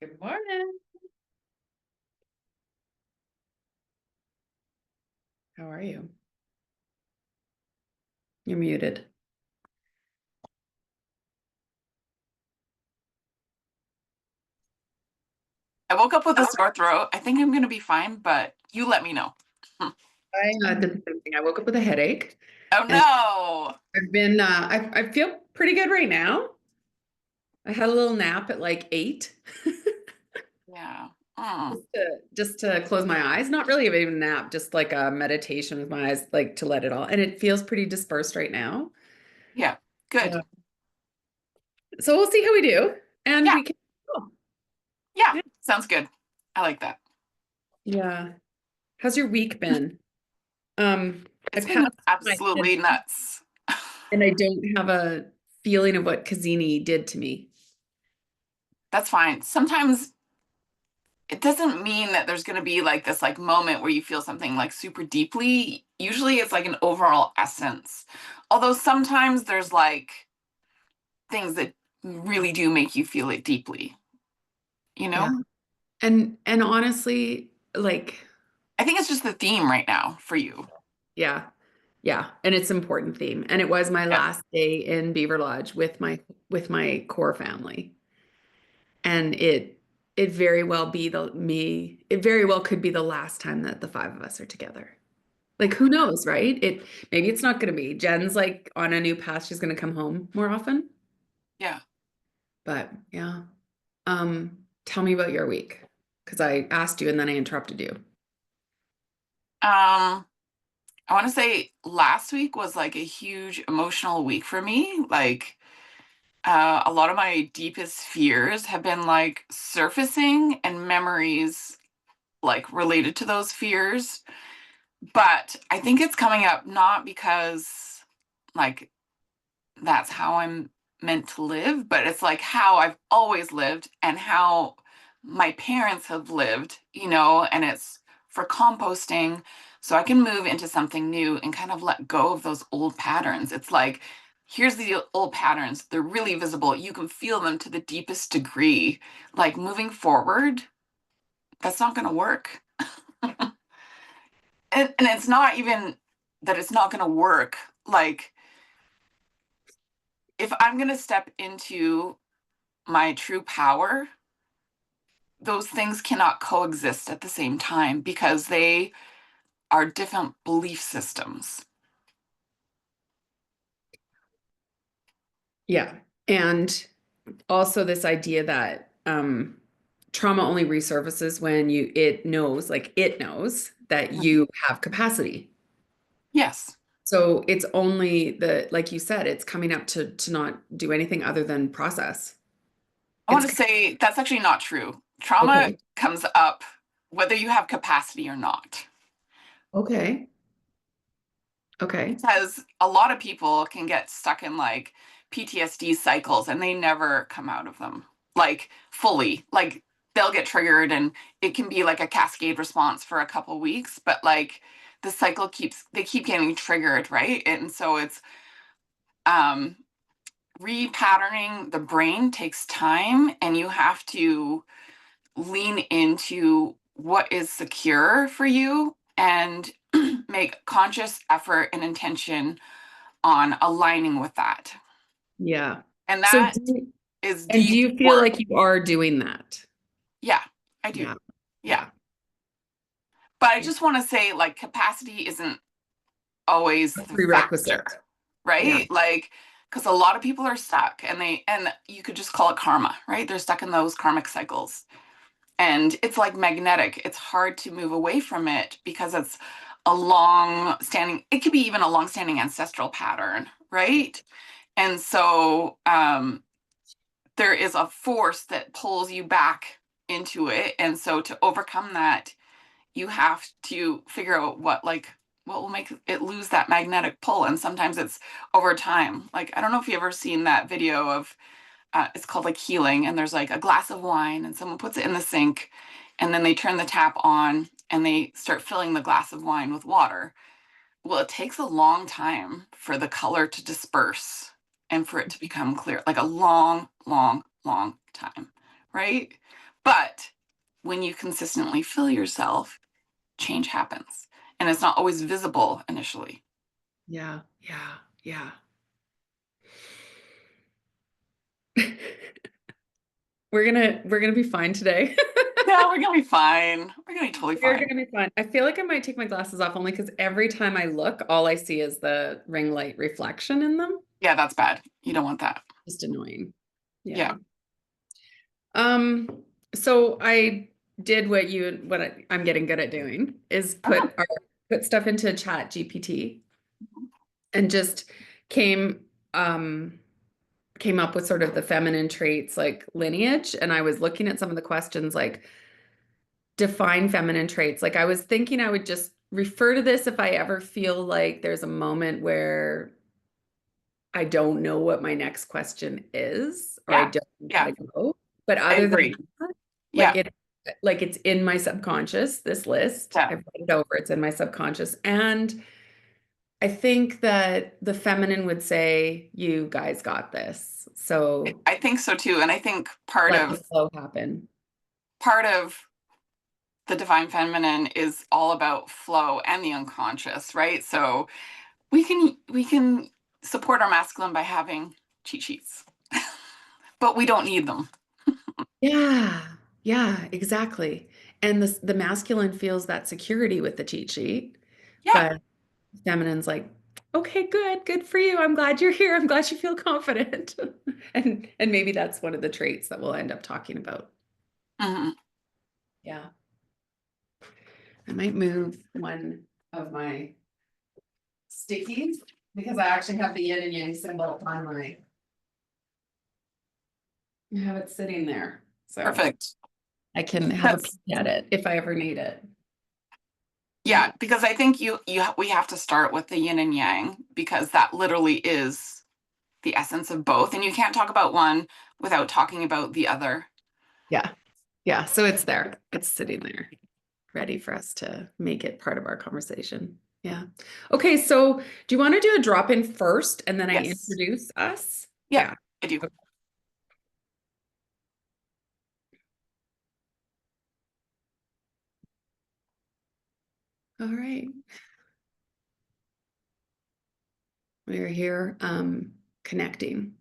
Good morning. How are you? You're muted. I woke up with a sore throat. I think I'm going to be fine, but you let me know. I did the same thing. I woke up with a headache, Oh and no. I've been. I feel pretty good right now. I had a little nap at like 8, Yeah. Mm. just to close my eyes. Not really even a nap, just like a meditation with my eyes, like to let it all. And it feels pretty dispersed right now. Yeah. Good. Yeah. So we'll see how we do, and Yeah. we can. Oh, Yeah. yeah. Sounds good. I like that. Yeah. How's your week been? I It's been passed my absolutely nuts. and I don't have a feeling of what Kazini did to me. That's fine. Sometimes it doesn't mean that there's going to be like this like moment where you feel something like super deeply. Usually it's like an overall essence. Although sometimes there's like things that really do make you feel it deeply, you Yeah. know? And honestly, like, I think it's just the theme right now for you. yeah, yeah. And it's an important theme. And it was my Yeah. last day in Beaver Lodge with my core family. And it very well be it very well could be the last time that the five of us are together. Like who knows, right? Maybe it's not gonna be. Jen's like on a new path. She's gonna come home more often. Yeah. But yeah. Tell me about your week. Because I asked you and then I interrupted you. Um, I want to say last week was like a huge emotional week for me. Like, a lot of my deepest fears have been like surfacing and memories like related to those fears. But I think it's coming up not because like that's how I'm meant to live, but it's like how I've always lived and how my parents have lived, and it's for composting so I can move into something new and kind of let go of those old patterns. It's like, here's the old patterns. They're really visible. You can feel them to the deepest degree. Like moving forward, that's not going to work. And it's not even that it's not going to work. Like, if I'm going to step into my true power, those things cannot coexist at the same time because they are different belief systems. Yeah. And also this idea that trauma only resurfaces when it knows that Mhm. you have capacity. Yes. So it's only like you said, it's coming up to not do anything other than process. I It's want to say that's actually not true. Trauma okay. comes up whether you have capacity or not. Okay. Okay. Because a lot of people can get stuck in like PTSD cycles and they never come out of them like fully. Like they'll get triggered and it can be like a cascade response for a couple weeks, but like the cycle they keep getting triggered, right? And so it's um repatterning the brain takes time and you have to lean into what is secure for you and make conscious effort and intention on aligning with that. Yeah. And So that is do deep you feel work. like you are doing that? Yeah, I Yeah. do. Yeah. Yeah. But I Yeah. just want to say, like, capacity isn't always A the factor, prerequisite. Yeah. right? Like, because a lot of people are stuck and you could just call it karma, right? They're stuck in those karmic cycles. And it's like magnetic. It's hard to move away from it because it's it could be even a long standing ancestral pattern, right? And so there is a force that pulls you back into it. And so to overcome that, you have to figure out what will make it lose that magnetic pull. And sometimes it's over time. Like, I don't know if you ever seen that video of it's called like healing, and there's like a glass of wine and someone puts it in the sink and then they turn the tap on and they start filling the glass of wine with water. Well, it takes a long time for the color to disperse and for it to become clear, like a long, long, long time, right? But when you consistently fill yourself, change happens. And it's not always visible initially. Yeah. Yeah. Yeah. We're gonna be fine today. Yeah, we're gonna be fine. We're gonna be totally We're fine. gonna be fine. I feel like I might take my glasses off only because every time I look, all I see is the ring light reflection in them. Yeah, that's bad. You don't want that. Just annoying. Yeah. Yeah. Um, so I did I'm getting good at doing is Oh, put stuff into Chat GPT and just came um came up with sort of the feminine traits like lineage. And I was looking at some of the questions like define feminine traits. Like I was thinking I would just refer to this if I ever feel like there's a moment where I don't know what my next question is or I yeah. don't know how Yeah. to go. But I other than agree. that, Yeah. like it's in my subconscious, this list. Yeah. I've read it over, it's in my subconscious. And I think that the feminine would say, you guys got this. So I think so too. And I think let the flow happen. part of the divine feminine is all about flow and the unconscious, right? So we can support our masculine by having cheat sheets, but we don't need them. Yeah, yeah, exactly. And the masculine feels that security with the cheat sheet, Yeah. but feminine's like, okay, good for you. I'm glad you're here. I'm glad you feel confident. And maybe that's one of the traits that we'll end up talking about. Mhm. Yeah. I might move one of my stickies because I actually have the yin and yang symbol on I have it sitting there. So Perfect. I can have a That's peek at it if I ever need it. yeah, because I think we have to start with the yin and yang because that literally is the essence of both, and you can't talk about one without talking about the other. Yeah. Yeah. So it's there. It's sitting there, ready for us to make it part of our conversation. Yeah. Okay. So do you want to do a drop in first and then I Yes. introduce us? Yeah, Yeah. I do. Okay. All right. We are here connecting,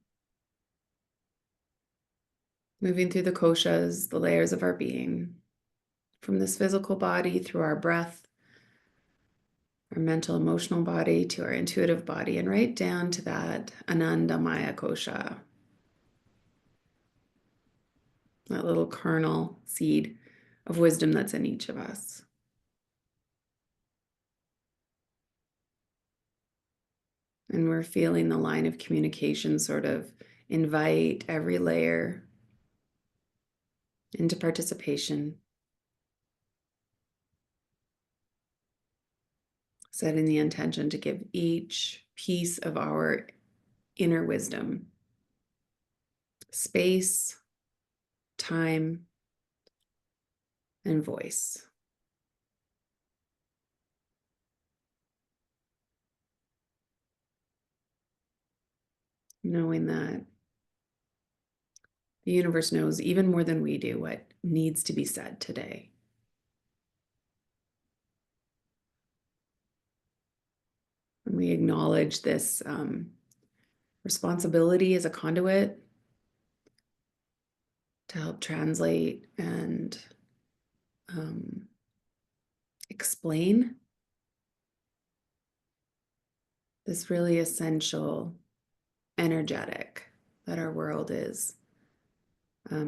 moving through the koshas, the layers of our being, from this physical body through our breath, our mental, emotional body to our intuitive body, and right down to that Anandamaya kosha, that little kernel seed of wisdom that's in each of us. And we're feeling the line of communication sort of invite every layer into participation, setting the intention to give each piece of our inner wisdom space, time, and voice. Knowing that the universe knows even more than we do what needs to be said today. And we acknowledge this responsibility as a conduit to help translate and um, explain this really essential energetic that our world is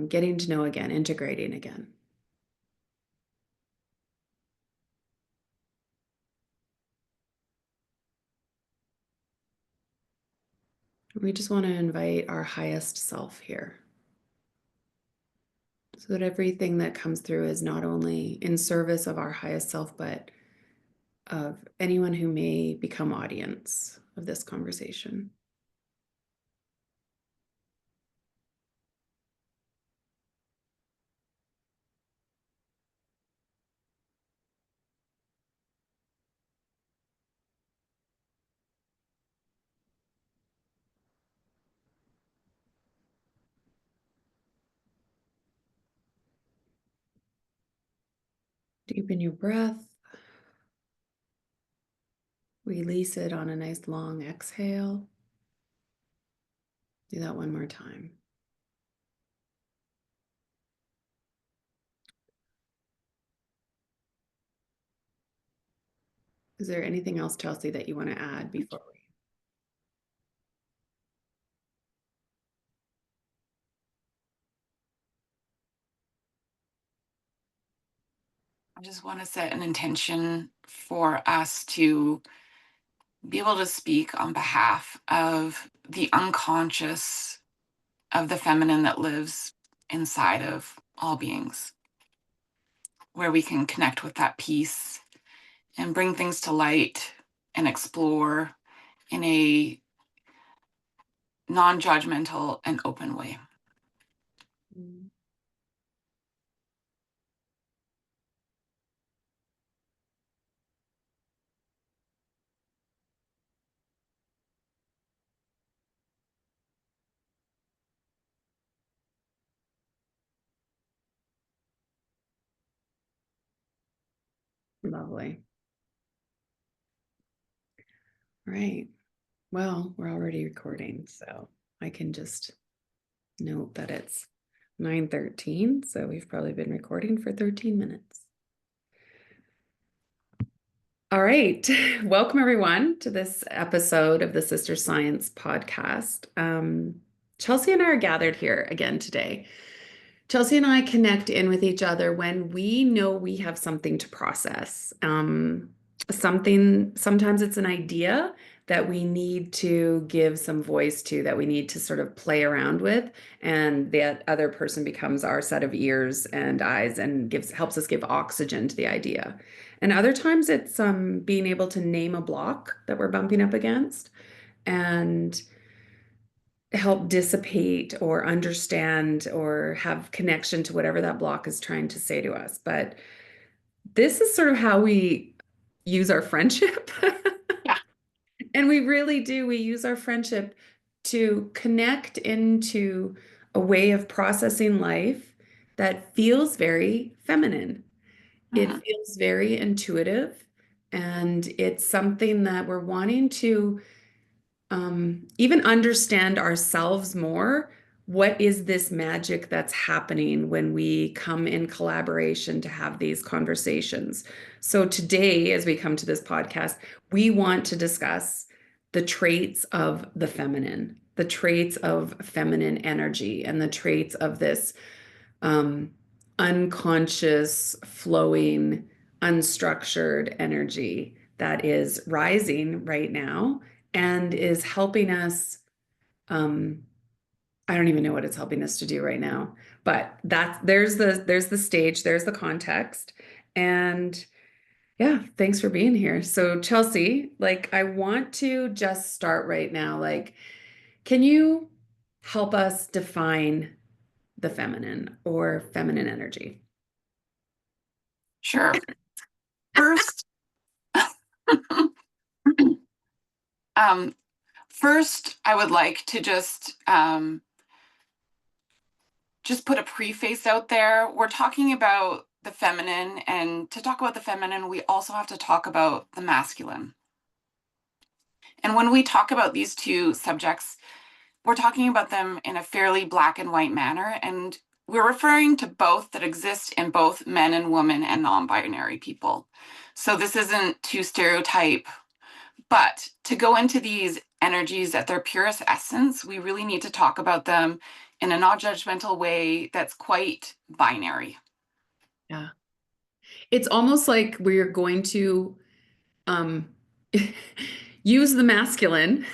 getting to know again, integrating again. We just want to invite our highest self here so that everything that comes through is not only in service of our highest self, but of anyone who may become audience of this conversation. Deepen your breath. Release it on a nice long exhale. Do that one more time. Is there anything else, Chelsey, that you want to add before we? I just want to set an intention for us to be able to speak on behalf of the unconscious of the feminine that lives inside of all beings, where we can connect with that peace and bring things to light and explore in a non-judgmental and open way. Mm. Lovely. Right. Well, we're already recording, so I can just note that it's 9:13, so we've probably been recording for 13 minutes. All right. Welcome, everyone, to this episode of the Sister Science podcast. Chelsey and I are gathered here again today. Chelsey and I connect in with each other when we know we have something to process. Sometimes it's an idea that we need to give some voice to, that we need to sort of play around with, and that other person becomes our set of ears and eyes and helps us give oxygen to the idea. And other times it's being able to name a block that we're bumping up against and help dissipate or understand or have connection to whatever that block is trying to say to us. But this is sort of how we use our friendship. Yeah. And we really do. We use our friendship to connect into a way of processing life that feels very feminine. It Mhm. feels very intuitive, and it's something that we're wanting to even understand ourselves more. What is this magic that's happening when we come in collaboration to have these conversations? So today, as we come to this podcast, we want to discuss the traits of the feminine, the traits of feminine energy, and the traits of this um, unconscious, flowing, unstructured energy that is rising right now and is helping us. Um, I don't even know what it's helping us to do right now, but there's the stage, there's the context, and yeah, thanks for being here. So Chelsey, like I want to just start right now. Like, can you help us define the feminine or feminine energy? Sure. First, um, first, I would like to just put a preface out there. We're talking about the feminine, and to talk about the feminine, we also have to talk about the masculine. And when we talk about these two subjects, we're talking about them in a fairly black and white manner, and we're referring to both that exist in both men and women and non-binary people. So this isn't to stereotype, but to go into these energies at their purest essence, we really need to talk about them in a non-judgmental way that's quite binary. Yeah. It's almost like we're going to um, use the masculine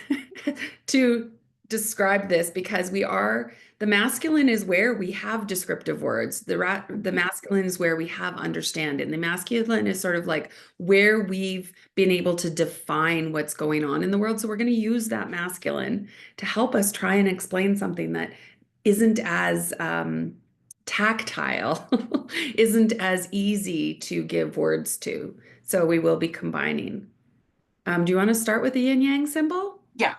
to describe this because the masculine is where we have descriptive words. The masculine is where we have understanding. The masculine is sort of like where we've been able to define what's going on in the world. So we're going to use that masculine to help us try and explain something that isn't as tactile, isn't as easy to give words to. So we will be combining. Do you want to start with the yin yang symbol? Yeah.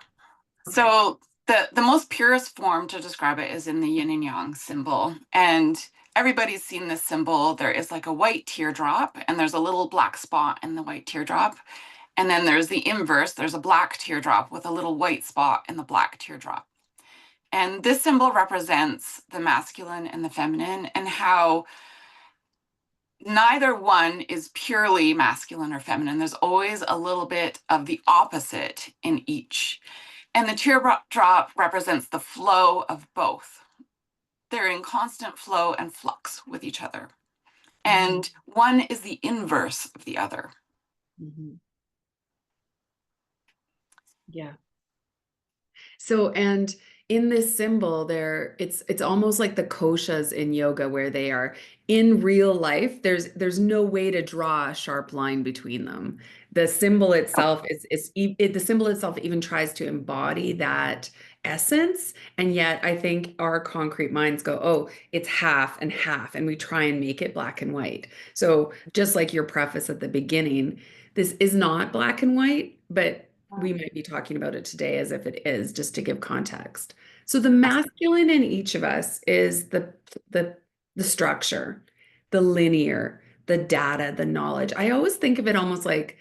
Okay. So the most purest form to describe it is in the yin and yang symbol. And everybody's seen this symbol. There is like a white teardrop, and there's a little black spot in the white teardrop. And then there's the inverse. There's a black teardrop with a little white spot in the black teardrop. And this symbol represents the masculine and the feminine, and how neither one is purely masculine or feminine. There's always a little bit of the opposite in each. And the teardrop represents the flow of both. They're in constant flow and flux with each other. And one is the inverse of the other. Mm-hmm. Yeah. So, and in this symbol there, it's almost like the koshas in yoga, where they are in real life. There's no way to draw a sharp line between them. The symbol itself the symbol itself even tries to embody that essence, and yet I think our concrete minds go, oh, it's half and half, and we try and make it black and white. So just like your preface at the beginning, this is not black and white, but we might be talking about it today as if it is, just to give context. So the masculine in each of us is the the structure, the linear, the data, the knowledge. I always think of it almost like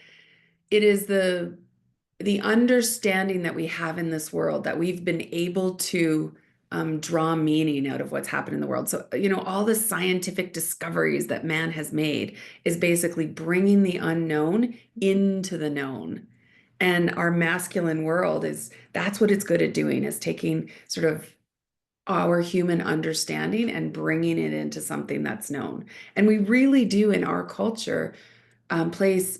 it is the understanding that we have in this world, that we've been able to draw meaning out of what's happened in the world. So, all the scientific discoveries that man has made is basically bringing the unknown into the known. And our masculine world that's what it's good at doing, is taking sort of our human understanding and bringing it into something that's known. And we really do in our culture place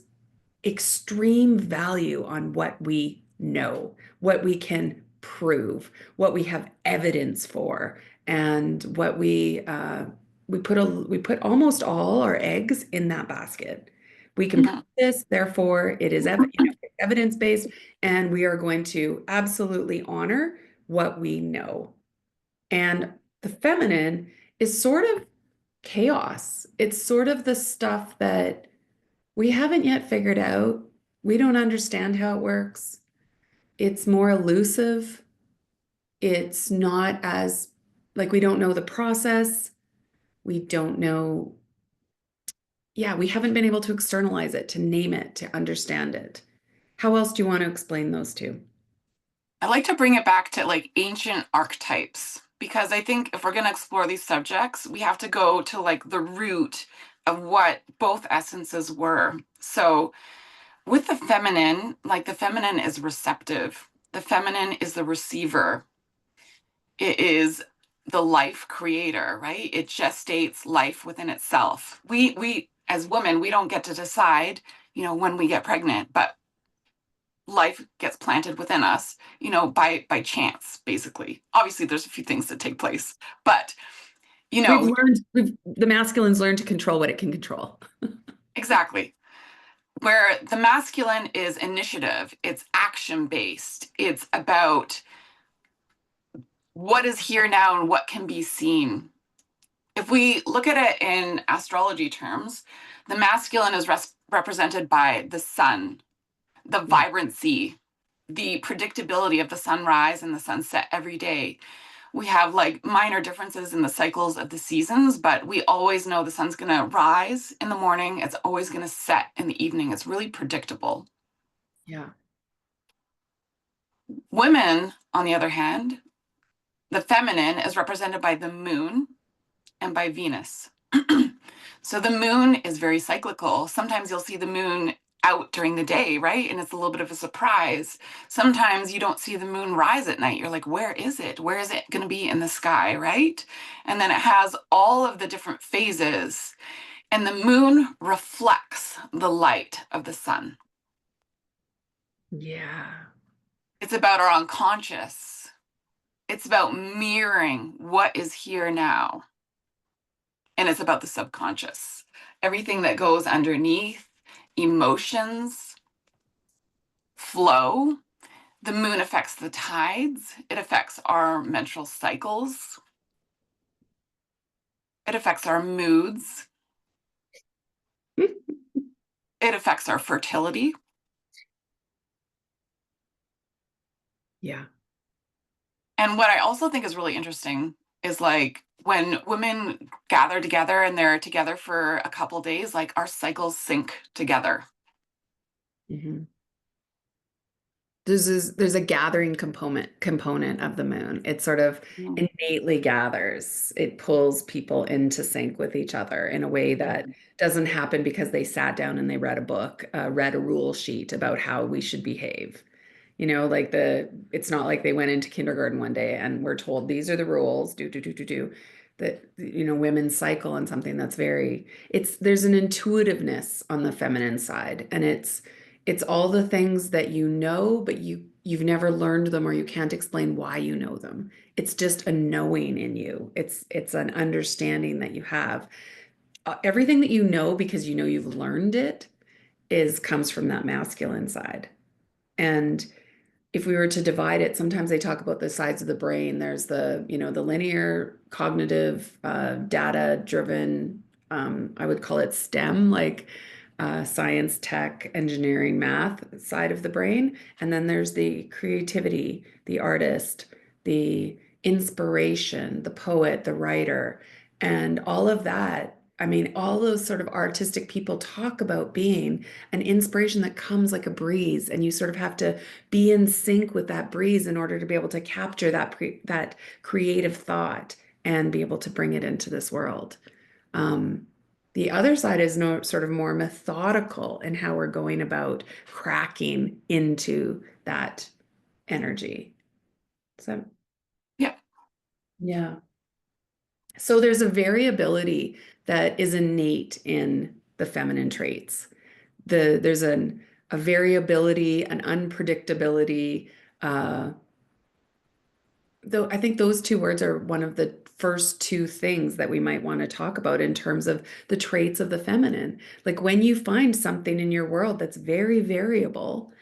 extreme value on what we know, what we can prove, what we have evidence for, and what we put almost all our eggs in that basket. We can prove this, therefore it is evidence-based, and we are going to absolutely honor what we know. And the feminine is sort of chaos. It's sort of the stuff that we haven't yet figured out. We don't understand how it works. It's more elusive. It's not as, like, we don't know the process. We don't know. Yeah, we haven't been able to externalize it, to name it, to understand it. How else do you want to explain those two? I like to bring it back to like ancient archetypes, because I think if we're going to explore these subjects, we have to go to like the root of what both essences were. So with the feminine, like the feminine is receptive, the feminine is the receiver, it is the life creator, right? It gestates life within itself. We as women, we don't get to decide, when we get pregnant, but life gets planted within us, by chance, basically. Obviously, there's a few things that take place, but The masculines learned to control what it can control. exactly. Where the masculine is initiative, it's action based, it's about what is here now and what can be seen. If we look at it in astrology terms, the masculine is represented by the sun, the vibrancy, the predictability of the sunrise and the sunset every day. We have like minor differences in the cycles of the seasons, but we always know the sun's going to rise in the morning. It's always going to set in the evening. It's really predictable. Yeah. Women, on the other hand, the feminine is represented by the moon and by Venus. So the moon is very cyclical. Sometimes you'll see the moon out during the day, right? And it's a little bit of a surprise. Sometimes you don't see the moon rise at night. You're like, where is it? Where is it going to be in the sky, right? And then it has all of the different phases. And the moon reflects the light of the sun. Yeah. It's about our unconscious. It's about mirroring what is here now. And it's about the subconscious. Everything that goes underneath, emotions, flow. The moon affects the tides. It affects our menstrual cycles. It affects our moods. It affects our fertility. Yeah. And what I also think is really interesting is like when women gather together and they're together for a couple days, like our cycles sync together. Mhm. There's a gathering component of the moon. It sort of Mm. innately gathers. It pulls people into sync with each other in a way that doesn't happen because they sat down and they read a book, read a rule sheet about how we should behave. Like it's not like they went into kindergarten one day and were told these are the rules, do. That, women cycle on something that's there's an intuitiveness on the feminine side, and it's all the things that but you've never learned them or you can't explain why you know them. It's just a knowing in you. It's an understanding that you have. Everything that you know because you've learned it is comes from that masculine side. And if we were to divide it, sometimes they talk about the sides of the brain. There's the linear, cognitive, data driven, I would call it STEM, like science, tech, engineering, math side of the brain. And then there's the creativity, the artist, the inspiration, the poet, the writer, and all of that. I mean, all those sort of artistic people talk about being an inspiration that comes like a breeze, and you sort of have to be in sync with that breeze in order to be able to capture that creative thought and be able to bring it into this world. Um, the other side is no sort of more methodical in how we're going about cracking into that energy. So, Yeah. yeah. So there's a variability that is innate in the feminine traits. There's a variability, an unpredictability, uh, though I think those two words are one of the first two things that we might want to talk about in terms of the traits of the feminine. Like when you find something in your world that's very variable,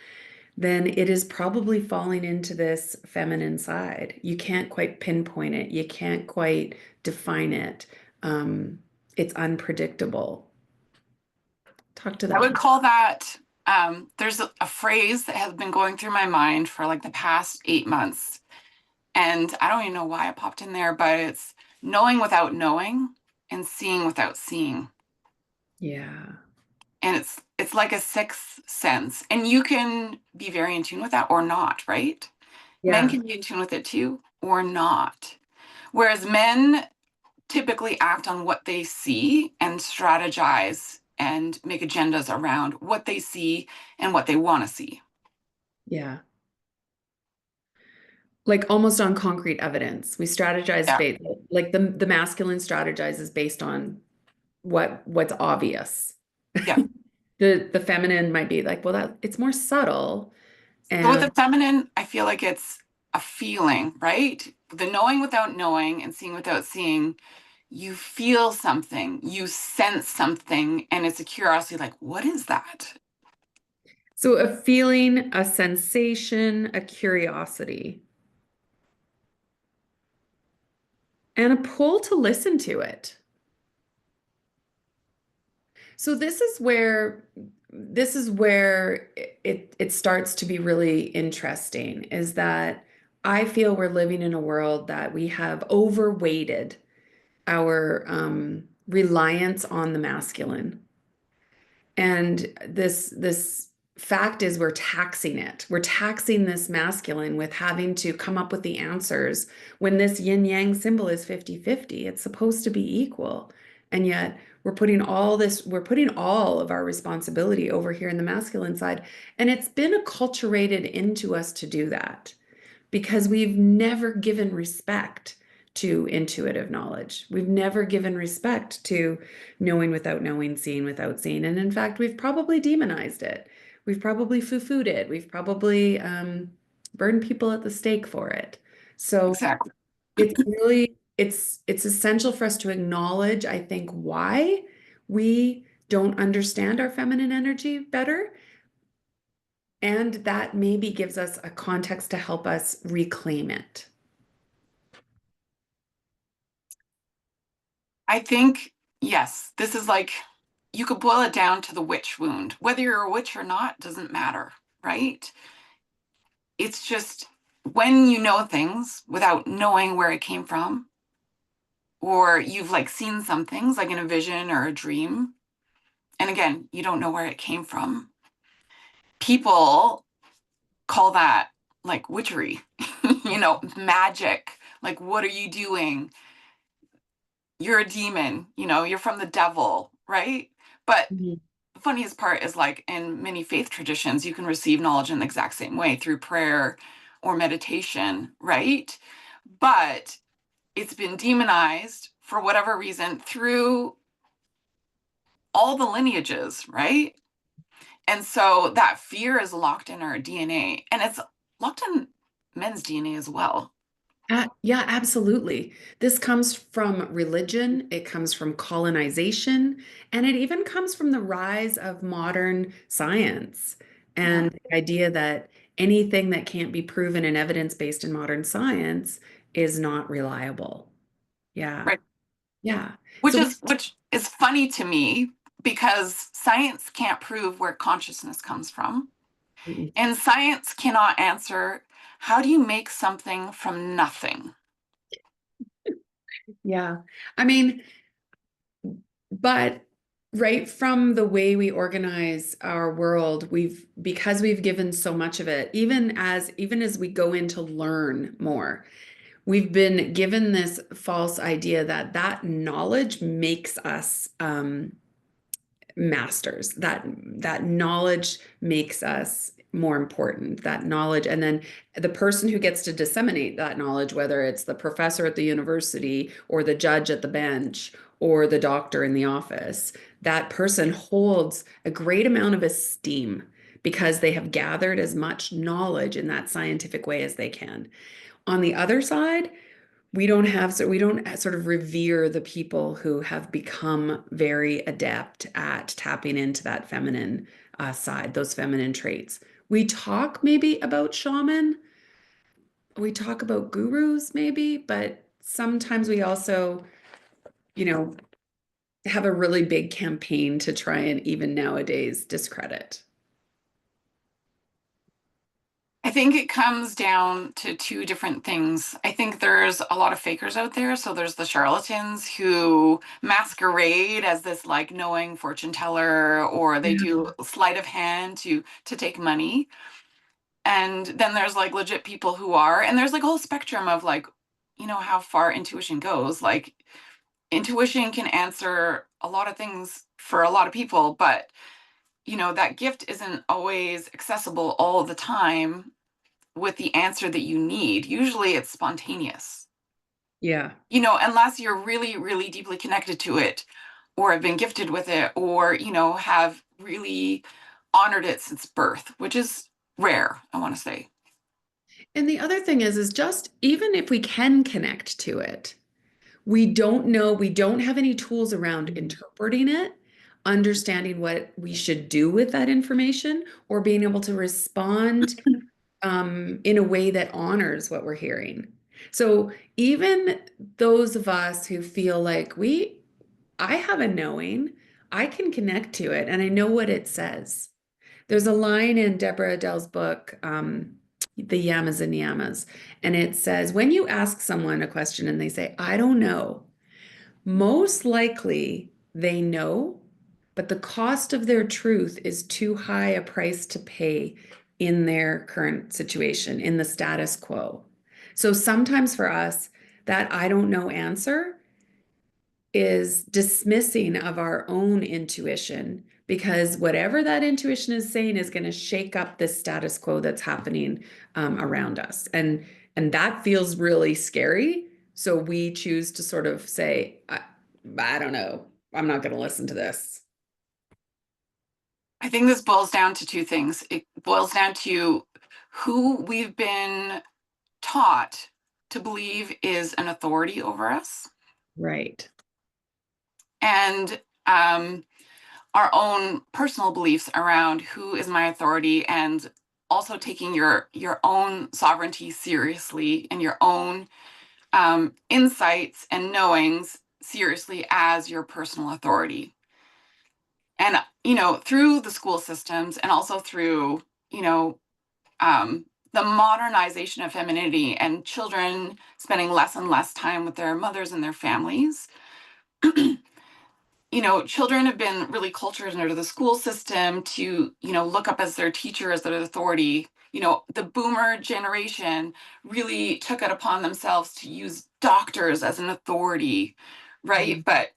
then it is probably falling into this feminine side. You can't quite pinpoint it, you can't quite define it. Um, it's unpredictable. Talk to I that. would call that, there's a phrase that has been going through my mind for like the past 8 months. And I don't even know why it popped in there, but it's knowing without knowing and seeing without seeing. Yeah. And it's like a sixth sense. And you can be very in tune with that or not, right? Men Yeah. can be in tune with it too or not. Whereas men typically act on what they see and strategize and make agendas around what they see and what they want to see. Yeah. Like almost on concrete evidence. We strategize Yeah. based like the masculine strategizes based on what's obvious. Yeah. The feminine might be like, well, that it's more subtle. So with the And feminine, I feel like it's a feeling, right? The knowing without knowing and seeing without seeing, you feel something, you sense something, and it's a curiosity like, what is that? so a feeling, a sensation, a curiosity, and a pull to listen to it. So this is where it starts to be really interesting, is that I feel we're living in a world that we have overweighted our reliance on the masculine. And this fact is we're taxing it. We're taxing this masculine with having to come up with the answers when this yin yang symbol is 50-50. It's supposed to be equal. And yet we're putting all of our responsibility over here in the masculine side. And it's been acculturated into us to do that because we've never given respect to intuitive knowledge. We've never given respect to knowing without knowing, seeing without seeing. And in fact, we've probably demonized it. We've probably foo-fooed it. We've probably burned people at the stake for it. So Exactly. it's essential for us to acknowledge, I think, why we don't understand our feminine energy better. And that maybe gives us a context to help us reclaim it. I think, yes, this is like you could boil it down to the witch wound. Whether you're a witch or not doesn't matter, right? It's just when you know things without knowing where it came from, or you've like seen some things like in a vision or a dream. And again, you don't know where it came from. People call that like witchery, magic. Like, what are you doing? You're a demon, you're from the devil, right? But Mhm. the funniest part is like in many faith traditions, you can receive knowledge in the exact same way through prayer or meditation, right? But it's been demonized for whatever reason through all the lineages, right? And so that fear is locked in our DNA, and it's locked in men's DNA as well. Yeah, absolutely. This comes from religion, it comes from colonization, and it even comes from the rise of modern science Mhm. and the idea that anything that can't be proven and evidence-based in modern science is not reliable. Yeah. Right. Yeah. Which So we, is which is funny to me because science can't prove where consciousness comes from. And science cannot answer how do you make something from nothing? yeah. I mean, but right from the way we organize our world, because we've given so much of it, even as we go in to learn more, we've been given this false idea that that knowledge makes us masters. That knowledge makes us more important, that knowledge. And then the person who gets to disseminate that knowledge, whether it's the professor at the university or the judge at the bench or the doctor in the office, that person holds a great amount of esteem because they have gathered as much knowledge in that scientific way as they can. On the other side, we don't sort of revere the people who have become very adept at tapping into that feminine side, those feminine traits. We talk maybe about shaman, we talk about gurus maybe, but sometimes we also, you know, have a really big campaign to try and even nowadays discredit. I think it comes down to two different things. I think there's a lot of fakers out there. So there's the charlatans who masquerade as this like knowing fortune teller, or they Yeah. do sleight of hand to take money. And then there's like legit people who are, and there's like a whole spectrum of like, how far intuition goes. Like intuition can answer a lot of things for a lot of people, but that gift isn't always accessible all the time with the answer that you need. Usually it's spontaneous, Yeah. unless you're really, really deeply connected to it or have been gifted with it or, have really honored it since birth, which is rare, I want to say. And the other thing is just even if we can connect to it, we don't know, we don't have any tools around interpreting it, understanding what we should do with that information, or being able to respond in a way that honors what we're hearing. So even those of us who feel like I have a knowing, I can connect to it and I know what it says. There's a line in Deborah Adele's book, The Yamas and Yamas, and it says, when you ask someone a question and they say, I don't know, most likely they know, but the cost of their truth is too high a price to pay in their current situation, in the status quo. So sometimes for us, that I don't know answer is dismissing of our own intuition because whatever that intuition is saying is going to shake up this status quo that's happening around us, and that feels really scary. So we choose to sort of say, I don't know, I'm not going to listen to this. I think this boils down to two things. It boils down to who we've been taught to believe is an authority over us, Right. and our own personal beliefs around who is my authority, and also taking your own sovereignty seriously and your own insights and knowings seriously as your personal authority. And through the school systems and also through you know the modernization of femininity and children spending less and less time with their mothers and their families. Children have been really cultured under the school system to, look up as their teacher, as their authority. The boomer generation really took it upon themselves to use doctors as an authority, right? Mhm. But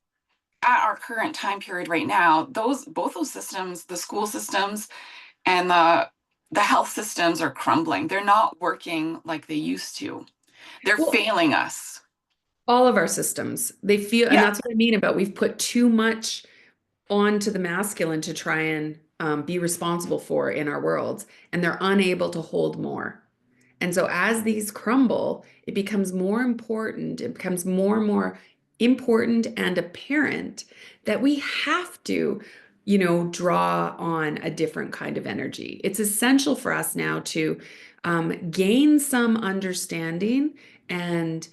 at our current time period right now, both those systems, the school systems and the health systems, are crumbling. They're not working like they used to. They're Well, failing us. all of our systems, they feel, and Yeah. that's what I mean about we've put too much onto the masculine to try and be responsible for in our worlds, and they're unable to hold more. And so as these crumble, it becomes more important, it becomes more and more important and apparent that we have to, draw on a different kind of energy. It's essential for us now to gain some understanding and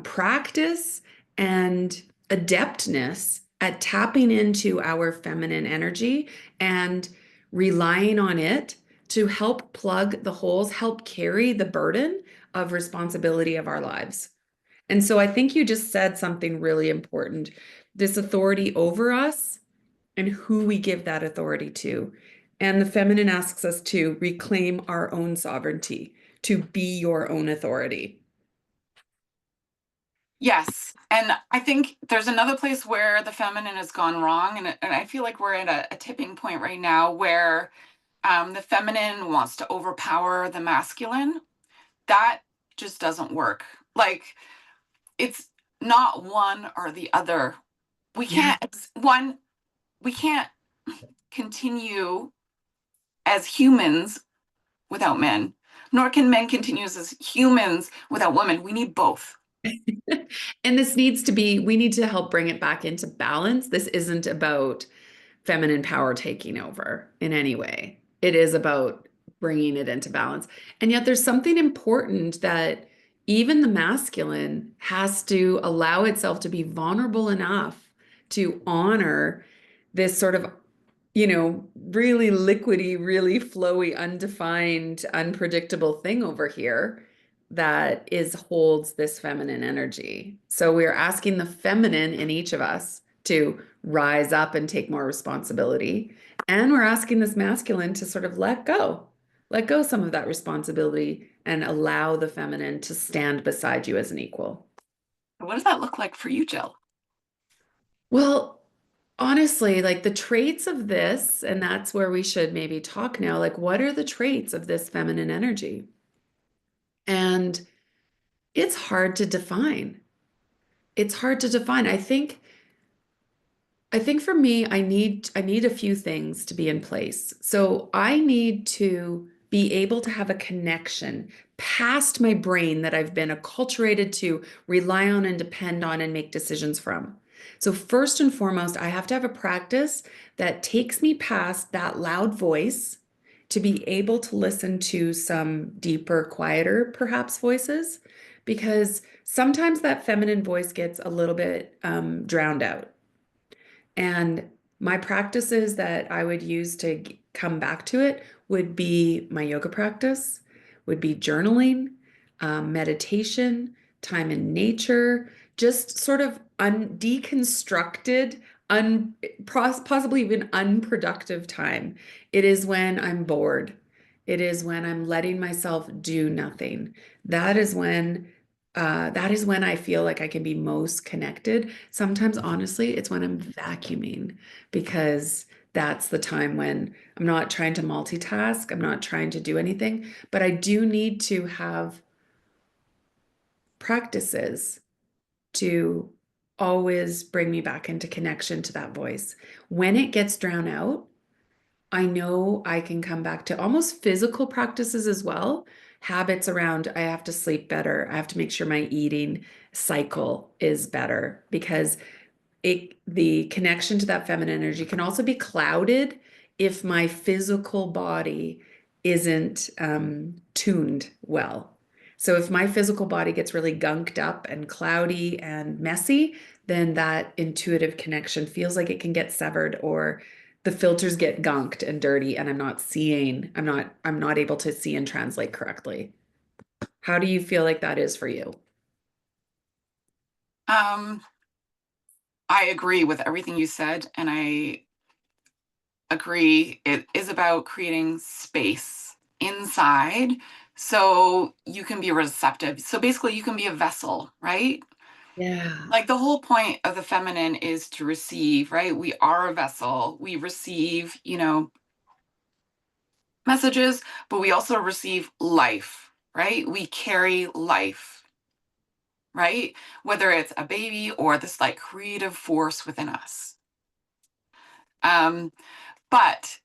practice and adeptness at tapping into our feminine energy and relying on it to help plug the holes, help carry the burden of responsibility of our lives. And so I think you just said something really important. This authority over us and who we give that authority to. And the feminine asks us to reclaim our own sovereignty, to be your own authority. Yes. And I think there's another place where the feminine has gone wrong. And I feel like we're at a tipping point right now where the feminine wants to overpower the masculine. That just doesn't work. Like, it's not one or the other. We Yeah. can't, we can't continue as humans without men, nor can men continue as humans without women. We need both. And we need to help bring it back into balance. This isn't about feminine power taking over in any way. It is about bringing it into balance. And yet there's something important that even the masculine has to allow itself to be vulnerable enough to honor this sort of, really liquidy, really flowy, undefined, unpredictable thing over here that is holds this feminine energy. So we're asking the feminine in each of us to rise up and take more responsibility. And we're asking this masculine to sort of let go some of that responsibility and allow the feminine to stand beside you as an equal. What does that look like for you, Jill? Well, honestly, like the traits of this, and that's where we should maybe talk now, like what are the traits of this feminine energy? And it's hard to define. It's hard to define. I think for me, I need a few things to be in place. So I need to be able to have a connection past my brain that I've been acculturated to rely on and depend on and make decisions from. So first and foremost, I have to have a practice that takes me past that loud voice to be able to listen to some deeper, quieter, perhaps voices, because sometimes that feminine voice gets a little bit drowned out. And my practices that I would use to come back to it would be my yoga practice, would be journaling, meditation, time in nature, just sort of deconstructed, possibly even unproductive time. It is when I'm bored. It is when I'm letting myself do nothing. That is when that is when I feel like I can be most connected. Sometimes, honestly, it's when I'm vacuuming because that's the time when I'm not trying to multitask. I'm not trying to do anything, but I do need to have practices to always bring me back into connection to that voice. When it gets drowned out, I know I can come back to almost physical practices as well. Habits around I have to sleep better. I have to make sure my eating cycle is better because the connection to that feminine energy can also be clouded if my physical body isn't tuned well. So if my physical body gets really gunked up and cloudy and messy, then that intuitive connection feels like it can get severed or the filters get gunked and dirty and I'm not able to see and translate correctly. How do you feel like that is for you? Um, I agree with everything you said, and I agree it is about creating space inside so you can be receptive. So basically, you can be a vessel, right? Yeah. Like the whole point of the feminine is to receive, right? We are a vessel. We receive, messages, but we also receive life, right? We carry life, right? Whether it's a baby or this like creative force within us. Um, but,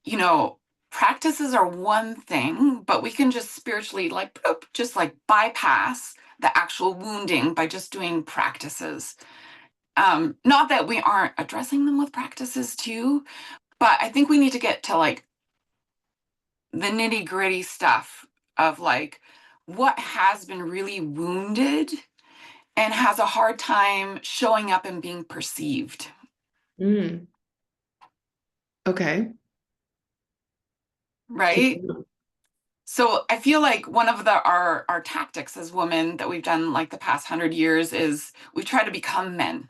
you know, practices are one thing, but we can just spiritually like boop, just like bypass the actual wounding by just doing practices. Not that we aren't addressing them with practices too, but I think we need to get to like the nitty gritty stuff of like what has been really wounded and has a hard time showing up and being perceived, Mm, okay. Keep right? going. So I feel like one of our tactics as women that we've done like the past 100 years is we try to become men,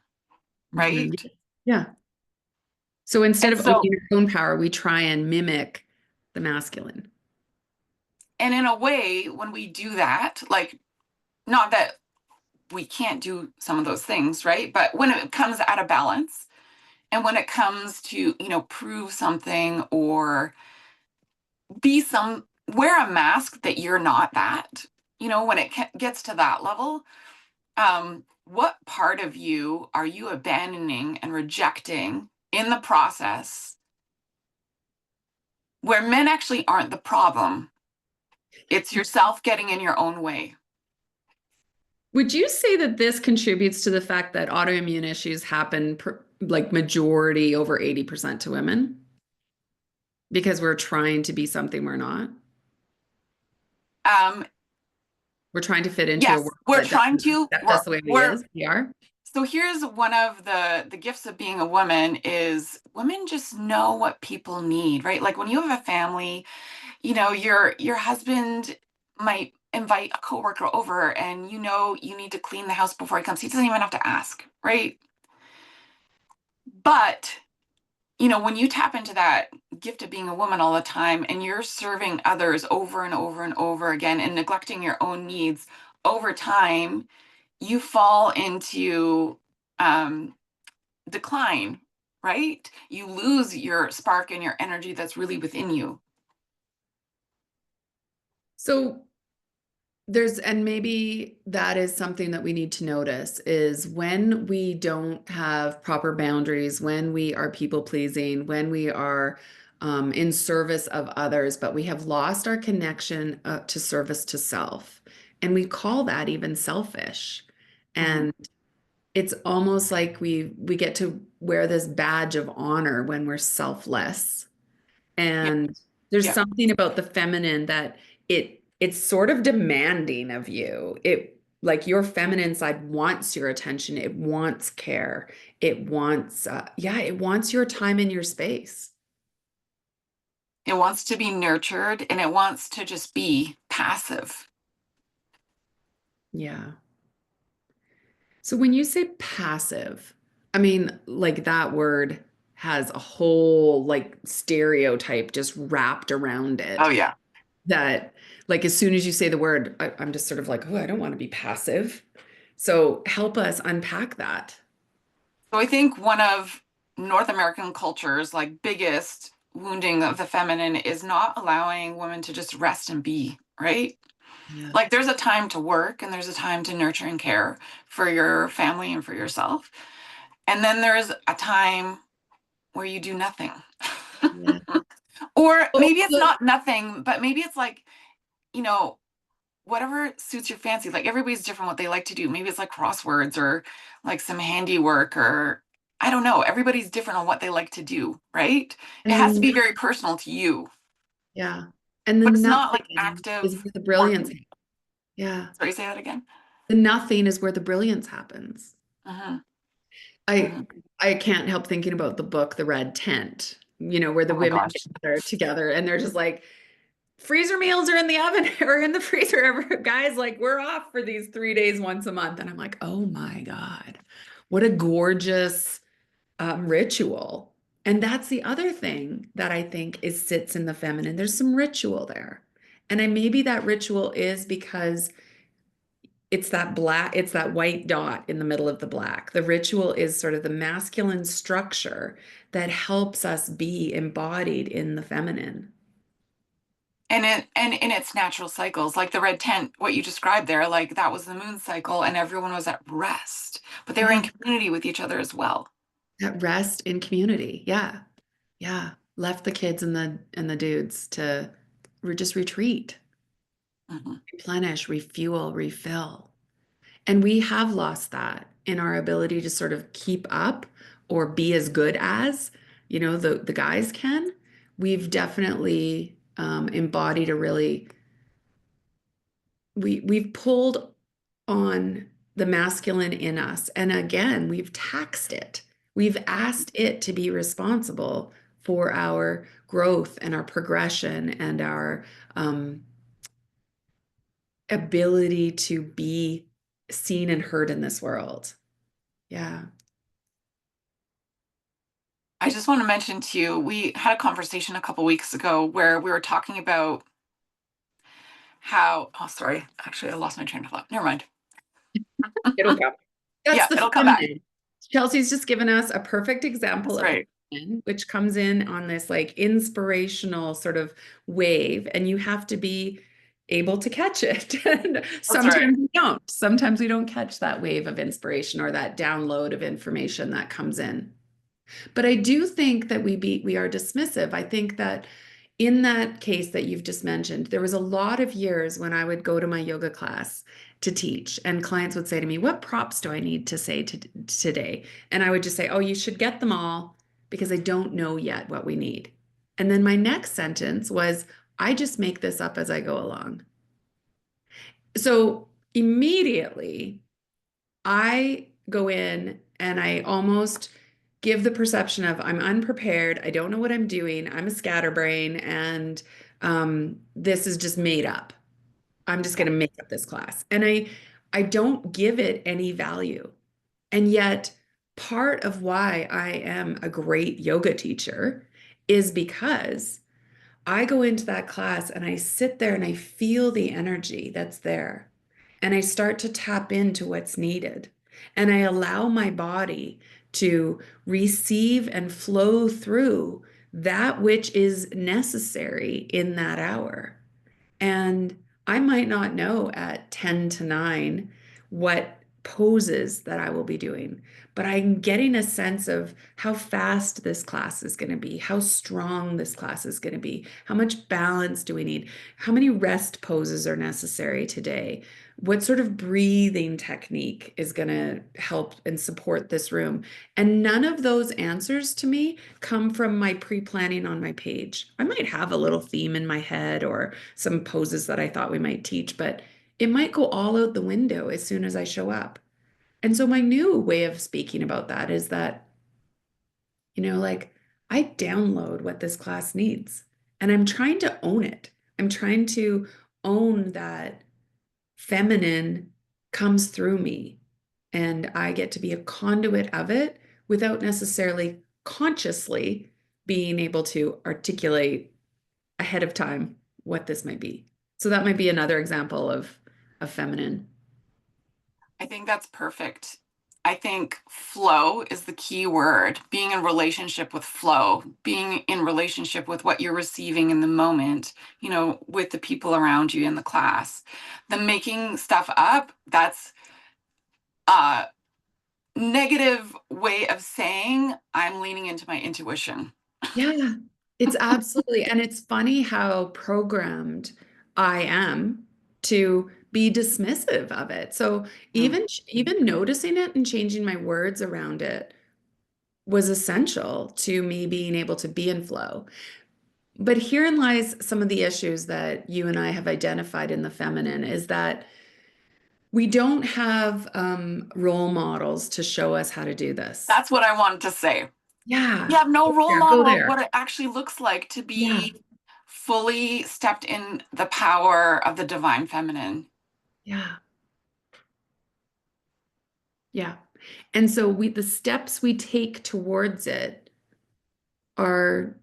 Mhm. right? Yeah. So instead And of owning so, our own power, we try and mimic the masculine. and in a way, when we do that, like not that we can't do some of those things, right? But when it comes out of balance and when it comes to, prove something or be some, wear a mask that you're not that, when it gets to that level, what part of you are you abandoning and rejecting in the process where men actually aren't the problem? It's yourself getting in your own way. Would you say that this contributes to the fact that autoimmune issues happen like majority over 80% to women because we're trying to be something we're not? Um, We're trying to fit into a yes, world we're that trying doesn't to, accept us the way we we're is. We are. so here's one of the gifts of being a woman is women just know what people need, right? Like when you have a family, your husband might invite a coworker over and you need to clean the house before he comes. He doesn't even have to ask, right? But when you tap into that gift of being a woman all the time and you're serving others over and over and over again and neglecting your own needs over time, you fall into um, decline, right? You lose your spark and your energy that's really within you. So and maybe that is something that we need to notice is when we don't have proper boundaries, when we are people pleasing, when we are in service of others, but we have lost our connection to service to self. And we call that even selfish. Mhm. And it's almost like we get to wear this badge of honor when we're selfless. Yeah, And there's yeah. something about the feminine that it's sort of demanding of you. It like your feminine side wants your attention, it wants care, it wants yeah, it wants your time and your space. It wants to be nurtured and it wants to just be passive. Yeah. So when you say passive, I mean like that word has a whole like stereotype just wrapped around Oh it yeah. that like as soon as you say the word, I'm just sort of like, oh, I don't want to be passive. So help us unpack that. So I think one of North American culture's like biggest wounding of the feminine is not allowing women to just rest and be, right? Yeah. Like there's a time to work and there's a time to nurture and care for your family and for yourself. And then there's a time where you do nothing. Yeah. Or Well, maybe it's not nothing, but maybe it's like, you know, whatever suits your fancy. Like everybody's different what they like to do. Maybe it's like crosswords or like some handiwork or I don't know. Everybody's different on what they like to do, right? It has to and be very personal to you, yeah. And the but it's not like nothing is active where the work. brilliance. Yeah. Sorry, say that again. The nothing is where the brilliance happens. Hmm. I Hmm. I can't help thinking about the book The Red Tent. where the Oh my women gosh. gather together and they're just like, freezer meals are in the oven or in the freezer. Guys, like, we're off for these 3 days once a month. And I'm like, oh my God, what a gorgeous ritual. And that's the other thing that I think sits in the feminine. There's some ritual there. And maybe that ritual is because it's that white dot in the middle of the black. The ritual is sort of the masculine structure that helps us be embodied in the feminine. And in its natural cycles, like the red tent, what you described there, like that was the moon cycle and everyone was at rest, but they were in Yeah. community with each other as well. That rest in community. Yeah. Yeah. Left the kids and the dudes to just retreat, Mhm. replenish, refuel, refill. And we have lost that in our ability to sort of keep up or be as good as, the guys can. We've definitely embodied a really we've pulled on the masculine in us. And again, we've taxed it. We've asked it to be responsible for our growth and our progression and our ability to be seen and heard in this world. Yeah. I just want to mention to you, we had a conversation a couple weeks ago where we were talking about how, oh, sorry, actually, I lost my train of thought. Never mind. It'll come. That's Yeah, the it'll come back. feminine. Chelsey's just given us a perfect example That's of the right. feminine, which comes in on this like inspirational sort of wave, and you have to be able to catch it. And That's right. sometimes we don't. Sometimes we don't catch that wave of inspiration or that download of information that comes in. But I do think that we are dismissive. I think that in that case that you've just mentioned, there was a lot of years when I would go to my yoga class to teach, and clients would say to me, "What props do I need to say today?" And I would just say, "Oh, you should get them all because I don't know yet what we need." And then my next sentence was, "I just make this up as I go along." So immediately I go in and I almost give the perception of I'm unprepared. I don't know what I'm doing. I'm a scatterbrain, and this is just made up. I'm just Yeah. going to make up this class, and I don't give it any value. And yet, part of why I am a great yoga teacher is because I go into that class and I sit there and I feel the energy that's there. And I start to tap into what's needed. And I allow my body to receive and flow through that which is necessary in that hour. And I might not know at 10 to 9 what poses that I will be doing, but I'm getting a sense of how fast this class is going to be, how strong this class is going to be, how much balance do we need, how many rest poses are necessary today, what sort of breathing technique is going to help and support this room. And none of those answers to me come from my pre-planning on my page. I might have a little theme in my head or some poses that I thought we might teach, but it might go all out the window as soon as I show up. And so my new way of speaking about that is that, like I download what this class needs and I'm trying to own it. I'm trying to own that feminine comes through me and I get to be a conduit of it without necessarily consciously being able to articulate ahead of time what this might be. So that might be another example of feminine. I think that's perfect. I think flow is the key word. Being in relationship with flow, being in relationship with what you're receiving in the moment, with the people around you in the class. The making stuff up, that's a negative way of saying I'm leaning into my intuition. Yeah, it's absolutely. And it's funny how programmed I am to be dismissive of it. So Mm. even noticing it and changing my words around it was essential to me being able to be in flow. But herein lies some of the issues that you and I have identified in the feminine is that we don't have role models to show us how to do this. That's what I wanted to say. You Yeah. have no Go role there. Go model of what there. it actually looks like to Yeah. be fully stepped in the power of the divine feminine. Yeah. Yeah. And so the steps we take towards it are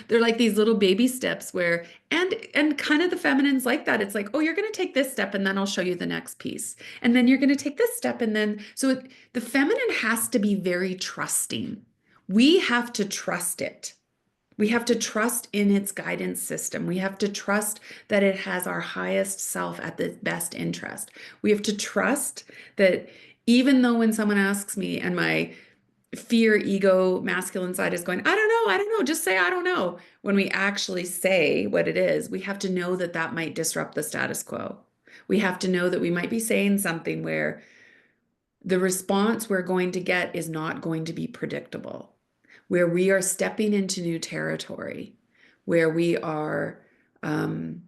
they're like these little baby steps where and kind of the feminine's like that. It's like, oh, you're going to take this step and then I'll show you the next piece. And then you're going to take this step and then the feminine has to be very trusting. We have to trust it. We have to trust in its guidance system. We have to trust that it has our highest self at the best interest. We have to trust that even though when someone asks me and my fear, ego, masculine side is going, I don't know, just say, I don't know. When we actually say what it is, we have to know that that might disrupt the status quo. We have to know that we might be saying something where the response we're going to get is not going to be predictable, where we are stepping into new territory, where we are um,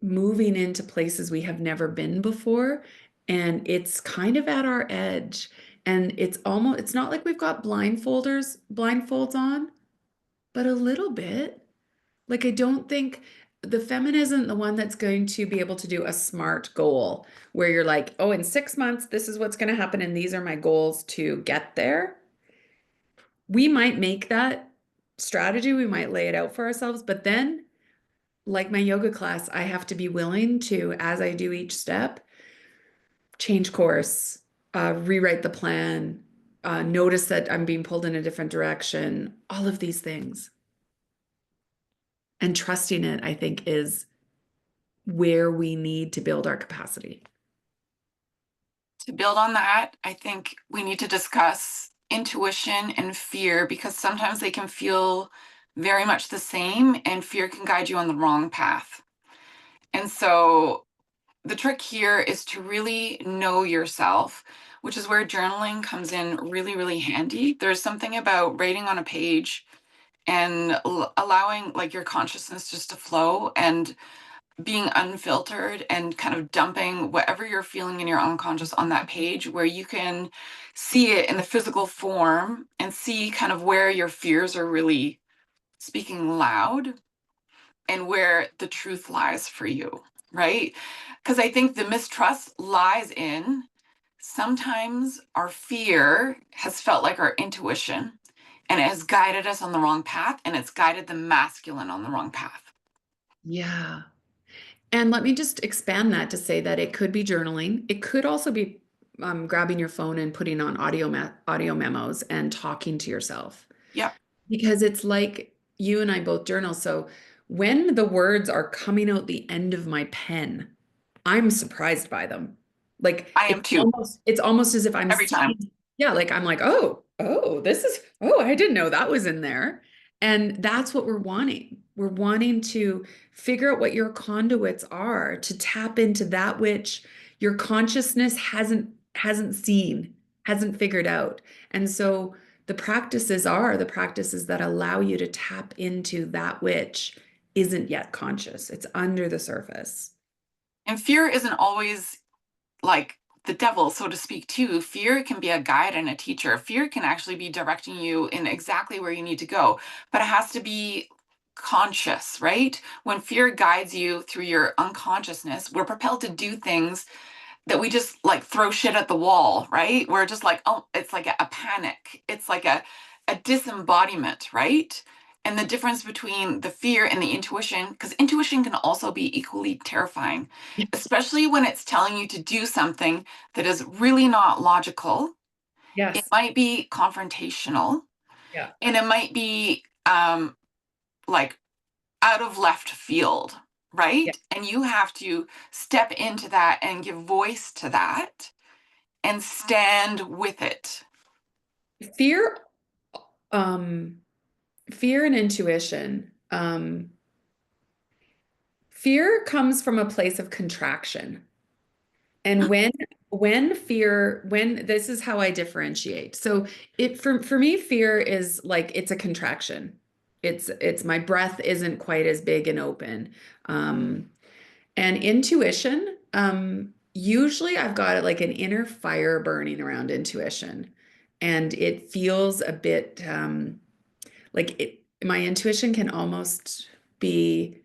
moving into places we have never been before. And it's kind of at our edge. And it's not like we've got blindfolds on, but a little bit. Like, I don't think the feminine isn't the one that's going to be able to do a smart goal where you're like, oh, in 6 months, this is what's going to happen. And these are my goals to get there. We might make that strategy, we might lay it out for ourselves, but then, like my yoga class, I have to be willing to, as I do each step, change course, rewrite the plan, notice that I'm being pulled in a different direction, all of these things. And trusting it, I think, is where we need to build our capacity. To build on that, I think we need to discuss intuition and fear because sometimes they can feel very much the same, and fear can guide you on the wrong path. And so the trick here is to really know yourself, which is where journaling comes in really, really handy. There's something about writing on a page and allowing like your consciousness just to flow and being unfiltered and kind of dumping whatever you're feeling in your unconscious on that page where you can see it in the physical form and see kind of where your fears are really speaking loud and where the truth lies for you, right? Because I think the mistrust lies in sometimes our fear has felt like our intuition and it has guided us on the wrong path and it's guided the masculine on the wrong path. Yeah. And let me just expand that to say that it could be journaling. It could also be grabbing your phone and putting on audio memos and talking to yourself. Yep, Because it's like you and I both journal. So when the words are coming out the end of my pen, I'm surprised by them. Like I am too, it's almost as if I'm every time. seeing, yeah, like I'm like, oh, I didn't know that was in there. And that's what we're wanting. We're wanting to figure out what your conduits are to tap into that which your consciousness hasn't seen, hasn't figured out. And so the practices are the practices that allow you to tap into that which isn't yet conscious. It's under the surface. And fear isn't always like the devil, so to speak, too. Fear can be a guide and a teacher. Fear can actually be directing you in exactly where you need to go, but it has to be conscious, right? When fear guides you through your unconsciousness, we're propelled to do things that we just like throw shit at the wall, right? We're just like, oh, it's like a panic. It's like a disembodiment, right? And the difference between the fear and the intuition, because intuition can also be equally terrifying, especially when it's telling you to do something that is really not logical. It Yes. might be confrontational Yeah. and it might be like out of left field, Yeah. right? And you have to step into that and give voice to that and stand with it. Fear, um, fear and intuition. Fear comes from a place of contraction. And when this is how I differentiate. So for me, fear is like it's a contraction. It's my breath isn't quite as big and open. Um, and intuition, usually I've got like an inner fire burning around intuition. And it feels a bit like my intuition can almost be,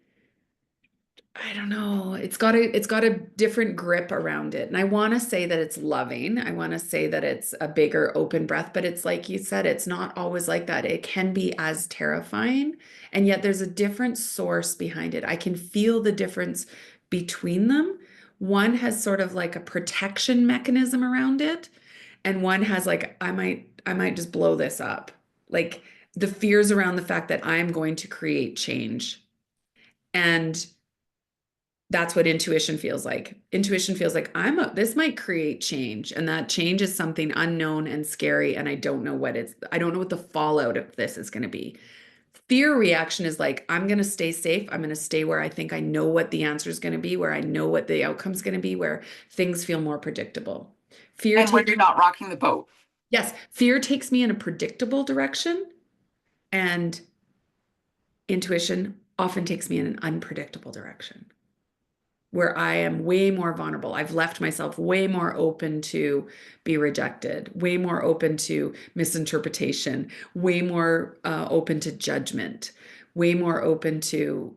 I don't know. It's got a different grip around it. And I want to say that it's loving. I want to say that it's a bigger open breath, but it's like you said, it's not always like that. It can be as terrifying, and yet there's a different source behind it. I can feel the difference between them. One has sort of like a protection mechanism around it, and one has like I might just blow this up. Like the fears around the fact that I'm going to create change. And that's what intuition feels like. Intuition feels like this might create change, and that change is something unknown and scary, and I don't know what the fallout of this is going to be. Fear reaction is like, I'm going to stay safe. I'm going to stay where I think I know what the answer is going to be, where I know what the outcome is going to be, where things feel more predictable. Fear And when takes you're not rocking the boat. Yes, fear takes me in a predictable direction, and intuition often takes me in an unpredictable direction, where I am way more vulnerable. I've left myself way more open to be rejected, way more open to misinterpretation, way more open to judgment, way more open to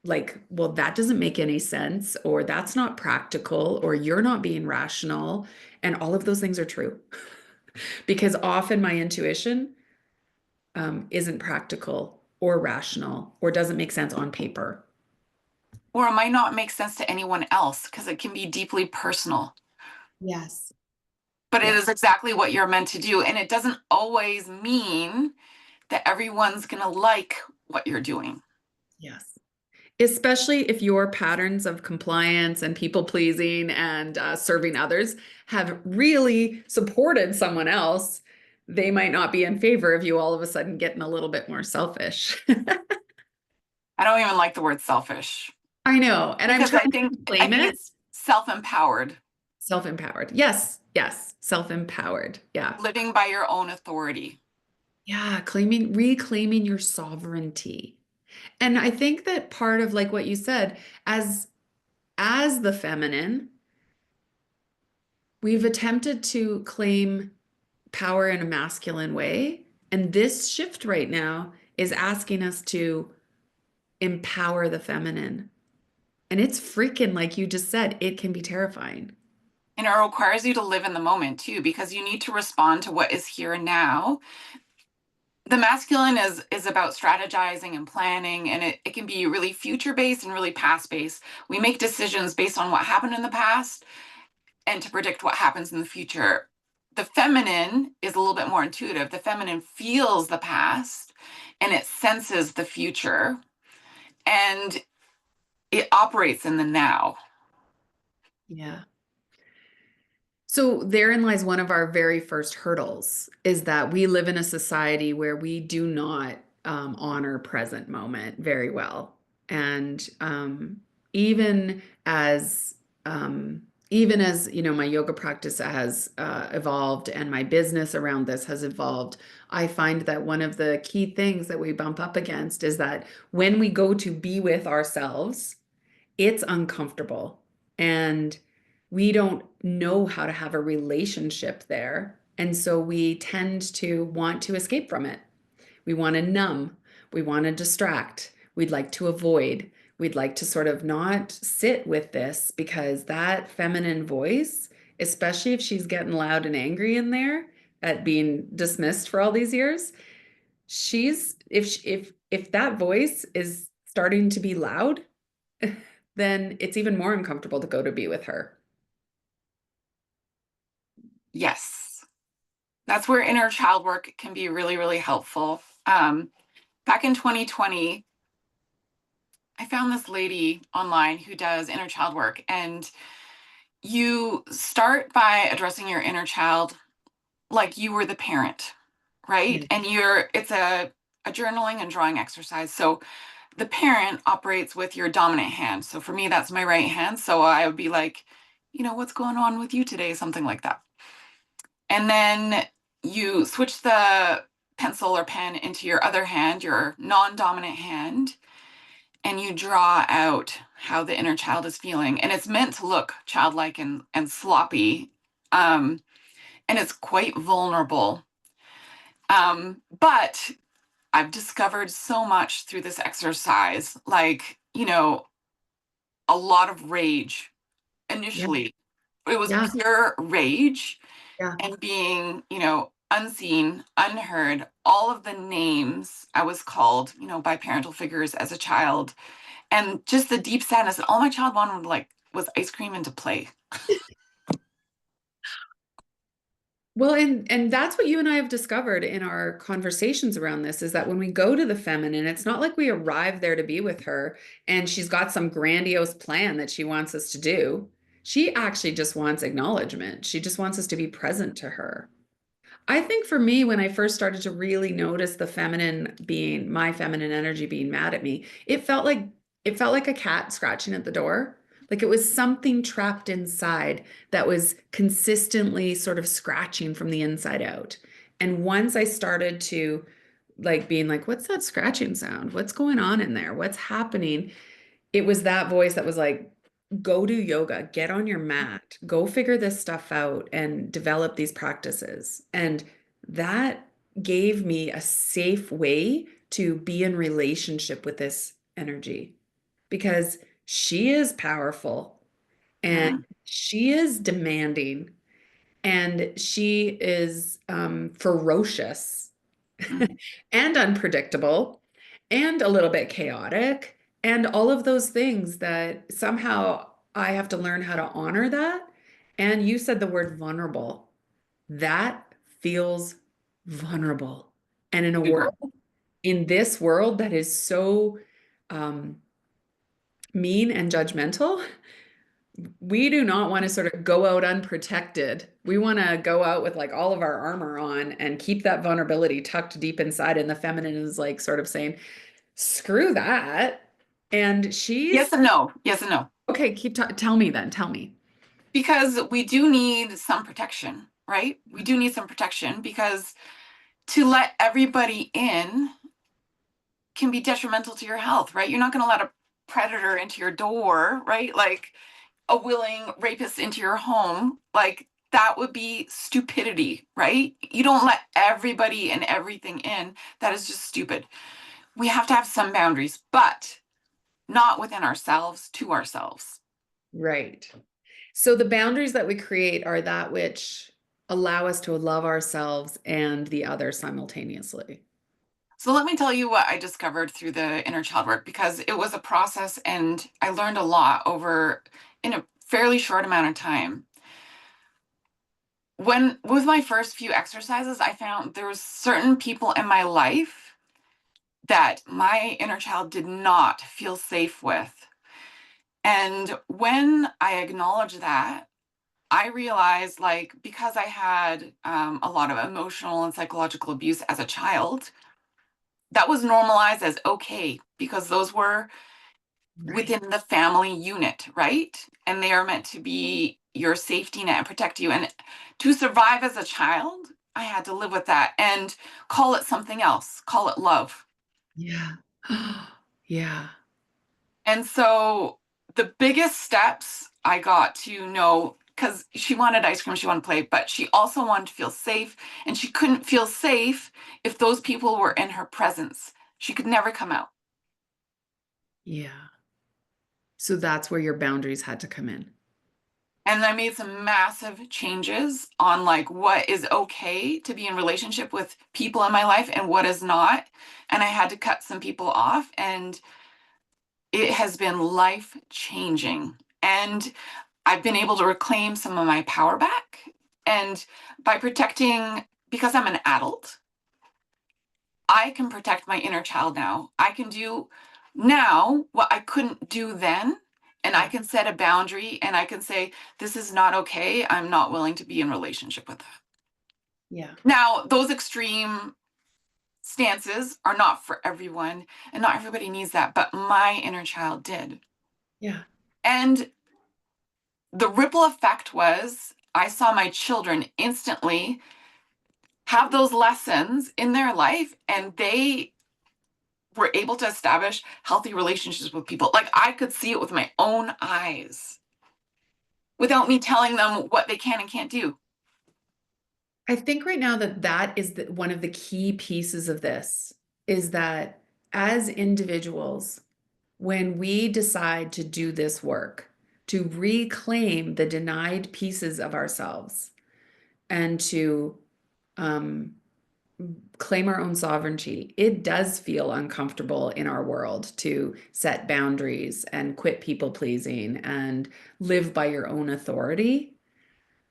like, well, that doesn't make any sense, or that's not practical, or you're not being rational. And all of those things are true because often my intuition isn't practical or rational or doesn't make sense on paper. Or it might not make sense to anyone else because it can be deeply personal. Yes. But it Yes. is exactly what you're meant to do. And it doesn't always mean that everyone's going to like what you're doing. Yes. Especially if your patterns of compliance and people pleasing and serving others have really supported someone else, they might not be in favor of you all of a sudden getting a little bit more selfish. I don't even like the word selfish I know. And I'm because trying I to think I claim think it. it's self-empowered, Self-empowered. Yes. Yes. Self-empowered. Yeah. living by your own authority. Yeah. Reclaiming your sovereignty. And I think that part of like what you said, as the feminine, we've attempted to claim power in a masculine way. And this shift right now is asking us to empower the feminine. And it's freaking, like you just said, it can be terrifying. And it requires you to live in the moment too, because you need to respond to what is here and now. The masculine is about strategizing and planning, and it can be really future based and really past based. We make decisions based on what happened in the past and to predict what happens in the future. The feminine is a little bit more intuitive. The feminine feels the past and it senses the future and it operates in the now. Yeah. So therein lies one of our very first hurdles is that we live in a society where we do not honor present moment very well. And even as even as my yoga practice has evolved and my business around this has evolved, I find that one of the key things that we bump up against is that when we go to be with ourselves, it's uncomfortable. And we don't know how to have a relationship there. And so we tend to want to escape from it. We want to numb. We want to distract. We'd like to avoid. We'd like to sort of not sit with this because that feminine voice, especially if she's getting loud and angry in there at being dismissed for all these years, she's if that voice is starting to be loud, then it's even more uncomfortable to go to be with her. Yes. That's where inner child work can be really, really helpful. Back in 2020, I found this lady online who does inner child work, and you start by addressing your inner child like you were the parent, right? Yeah. And it's a journaling and drawing exercise. So the parent operates with your dominant hand. So for me, that's my right hand. So I would be like, what's going on with you today? Something like that. And then you switch the pencil or pen into your other hand, your non-dominant hand, and you draw out how the inner child is feeling. And it's meant to look childlike and sloppy. Um, and it's quite vulnerable. But I've discovered so much through this exercise, like, a lot of rage Yeah. initially. It was Yeah. pure rage Yeah. and being, unseen, unheard, all of the names I was called, by parental figures as a child, and just the deep sadness that all my child wanted like was ice cream and to play. Well, and that's what you and I have discovered in our conversations around this is that when we go to the feminine, it's not like we arrive there to be with her and she's got some grandiose plan that she wants us to do. She actually just wants acknowledgement. She just wants us to be present to her. I think for me, when I first started to really notice the feminine being, my feminine energy being mad at me, it felt like a cat scratching at the door. Like it was something trapped inside that was consistently sort of scratching from the inside out. And once I started to like being like, what's that scratching sound? What's going on in there? What's happening? It was that voice that was like, go do yoga, get on your mat, go figure this stuff out and develop these practices. And that gave me a safe way to be in relationship with this energy because she is powerful and Mm, she is demanding and she is ferocious mm, and unpredictable and a little bit chaotic and all of those things that somehow I have to learn how to honor that. And you said the word vulnerable. That feels vulnerable. And in a super. world, in this world that is so um, mean and judgmental, we do not want to sort of go out unprotected. We want to go out with like all of our armor on and keep that vulnerability tucked deep inside. And the feminine is like sort of saying, screw that. And Yes she's and no. Yes and no. okay. Tell me then. Tell me. Because we do need some protection, right? We do need some protection because to let everybody in can be detrimental to your health, right? You're not going to let a predator into your door, right? Like a willing rapist into your home. Like that would be stupidity, right? You don't let everybody and everything in. That is just stupid. We have to have some boundaries, but not within ourselves, to ourselves. Right. So the boundaries that we create are that which allow us to love ourselves and the other simultaneously. So let me tell you what I discovered through the inner child work because it was a process and I learned a lot over in a fairly short amount of time. When with my first few exercises, I found there was certain people in my life that my inner child did not feel safe with. And when I acknowledged that, I realized like because I had a lot of emotional and psychological abuse as a child, that was normalized as okay because those were Right. within the family unit, right? And they are meant to be your safety net and protect you. And to survive as a child, I had to live with that and call it something else, call it love. Yeah. Yeah. And so the biggest steps I got to know because she wanted ice cream, she wanted to play, but she also wanted to feel safe. And she couldn't feel safe if those people were in her presence. She could never come out. Yeah. So that's where your boundaries had to come in. And I made some massive changes on like what is okay to be in relationship with people in my life and what is not. And I had to cut some people off and it has been life changing. And I've been able to reclaim some of my power back. And by protecting, because I'm an adult, I can protect my inner child now. I can do now what I couldn't do then. And I Yeah. can set a boundary and I can say, this is not okay. I'm not willing to be in relationship with that. Yeah. Now, those extreme stances are not for everyone, and not everybody needs that, but my inner child did. Yeah. And the ripple effect was I saw my children instantly have those lessons in their life, and they were able to establish healthy relationships with people. Like I could see it with my own eyes without me telling them what they can and can't do. I think right now that one of the key pieces of this is that as individuals, when we decide to do this work, to reclaim the denied pieces of ourselves and to um, claim our own sovereignty, it does feel uncomfortable in our world to set boundaries and quit people pleasing and live by your own authority.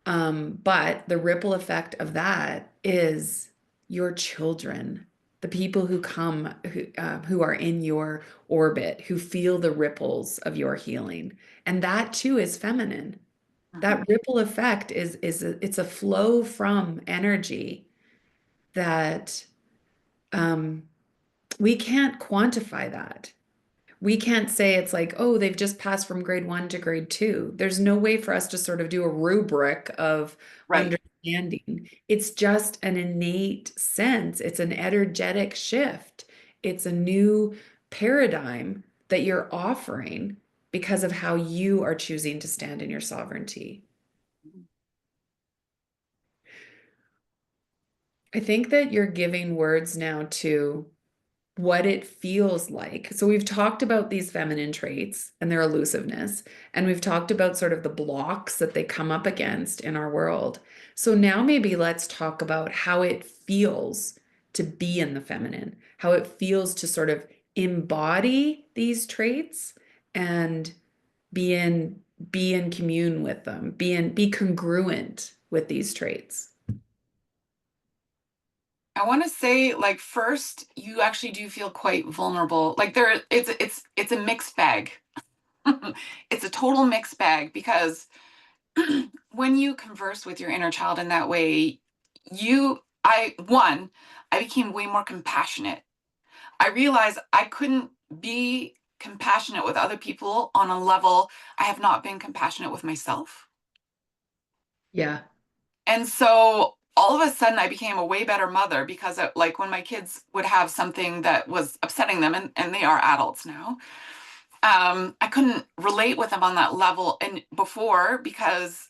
But the ripple effect of that is your children, the people who come, who are in your orbit, who feel the ripples of your healing, and that too is feminine. Mhm. That ripple effect it's a flow from energy that um, we can't quantify that. We can't say it's like, oh, they've just passed from grade one to grade two. There's no way for us to sort of do a rubric of Right. understanding. It's just an innate sense. It's an energetic shift. It's a new paradigm that you're offering because of how you are choosing to stand in your sovereignty. I think that you're giving words now to what it feels like. So we've talked about these feminine traits and their elusiveness, and we've talked about sort of the blocks that they come up against in our world. So now maybe let's talk about how it feels to be in the feminine, how it feels to sort of embody these traits and be in be in commune with them, be congruent with these traits. I want to say, like, first, you actually do feel quite vulnerable. Like it's a mixed bag. It's a total mixed bag because when you converse with your inner child in that way, I became way more compassionate. I realized I couldn't be compassionate with other people on a level I have not been compassionate with myself. Yeah. And so all of a sudden I became a way better mother because like when my kids would have something that was upsetting them, and they are adults now, I couldn't relate with them on that level and before because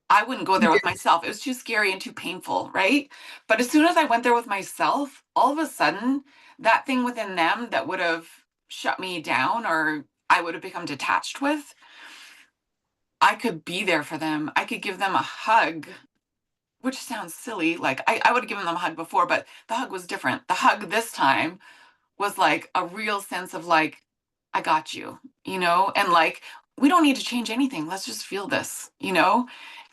I wouldn't go there with myself. It was too scary and too painful, right? But as soon as I went there with myself, all of a sudden, that thing within them that would have shut me down or I would have become detached with, I could be there for them. I could give them a hug, which sounds silly. Like I would have given them a hug before, but the hug was different. The hug this time was like a real sense of like, I got you, and like, we don't need to change anything. Let's just feel this.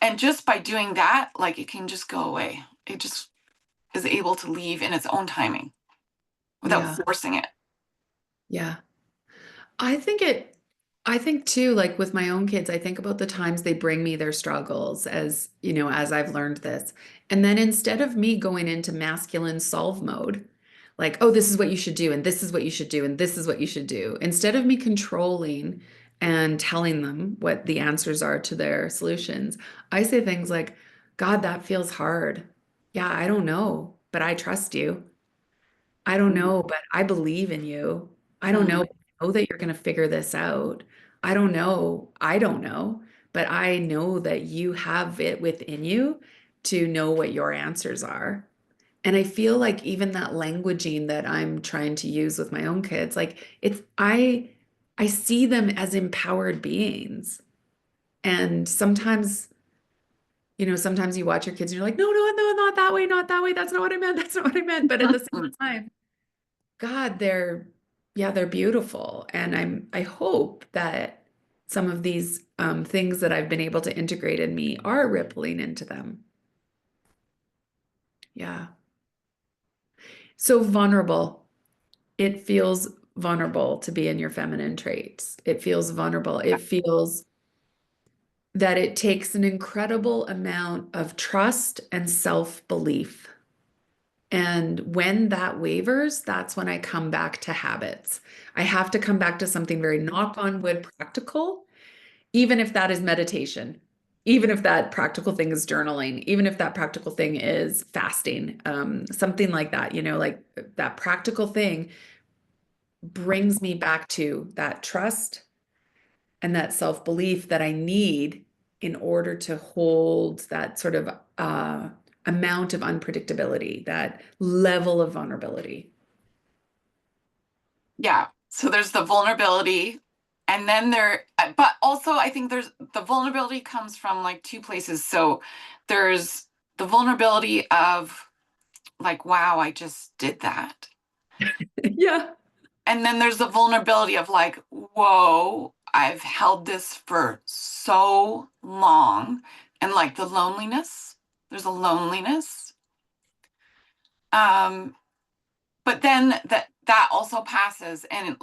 And just by doing that, like it can just go away. It just is able to leave in its own timing without Yeah. forcing it. Yeah. I think it, I think too, like with my own kids, I think about the times they bring me their struggles as, as I've learned this. And then instead of me going into masculine solve mode, like, oh, this is what you should do, and this is what you should do, and this is what you should do, instead of me controlling and telling them what the answers are to their solutions, I say things like, God, that feels hard. Yeah, I don't know, but I trust you. I don't Mhm. know, but I believe in you. I don't know, Mhm. but I know that you're going to figure this out. I don't know. I don't know, but I know that you have it within you to know what your answers are. And I feel like even that languaging that I'm trying to use with my own kids, like I see them as empowered beings. And sometimes you watch your kids and you're like, no, no, no, not that way, not that way. That's not what I meant. That's not what I meant. But at the same time, God, they're beautiful. And I hope that some of these things that I've been able to integrate in me are rippling into them. Yeah. So vulnerable. It feels vulnerable to be in your feminine traits. It feels vulnerable. It feels that it takes an incredible amount of trust and self-belief. And when that wavers, that's when I come back to habits. I have to come back to something very knock on wood practical, even if that is meditation, even if that practical thing is journaling, even if that practical thing is fasting, something like that, like that practical thing brings me back to that trust and that self-belief that I need in order to hold that sort of amount of unpredictability, that level of vulnerability. Yeah. So there's the vulnerability, and then but also I think there's the vulnerability comes from like two places. So there's the vulnerability of like, wow, I just did that. Yeah. And then there's the vulnerability of like, whoa, I've held this for so long. And like the loneliness, there's a loneliness. Um, but then that also passes and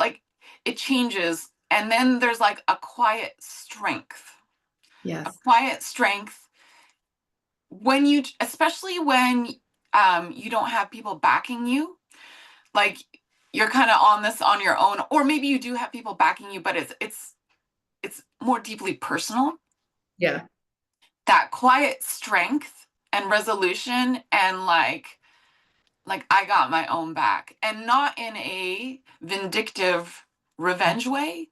it changes. And then there's like a Yes. quiet strength when you, especially when you don't have people backing you, like you're kind of on this on your own, or maybe you do have people backing you, but it's more deeply personal. Yeah. That quiet strength and resolution and like I got my own back, and not in a vindictive revenge way,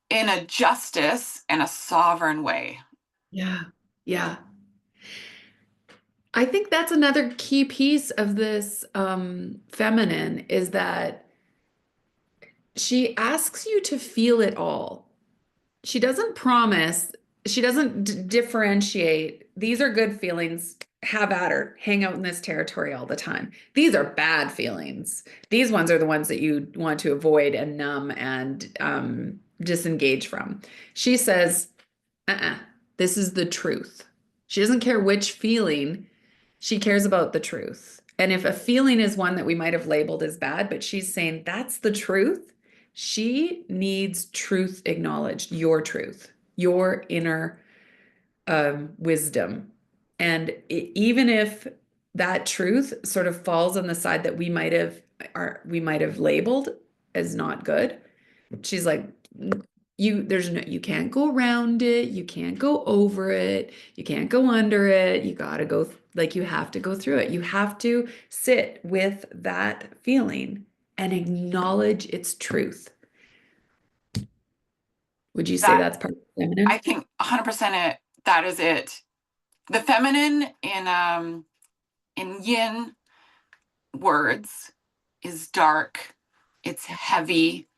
in a justice and a sovereign way. Yeah. Yeah. I think that's another key piece of this feminine is that she asks you to feel it all. She doesn't promise, she doesn't differentiate. These are good feelings. Have at her. Hang out in this territory all the time. These are bad feelings. These ones are the ones that you want to avoid and numb and disengage from. She says, uh-uh, this is the truth. She doesn't care which feeling, she cares about the truth. And if a feeling is one that we might have labeled as bad, but she's saying that's the truth, she needs truth acknowledged, your truth, your inner wisdom. And even if that truth sort of falls on the side that we might have labeled as not good, she's like, you can't go around it, you can't go over it, you can't go under it, you gotta go, like, you have to go through it. You have to sit with that feeling and acknowledge its truth. Would you say That that's part of I feminine? think 100% that is it. The feminine in yin words is dark, it's Yeah. heavy,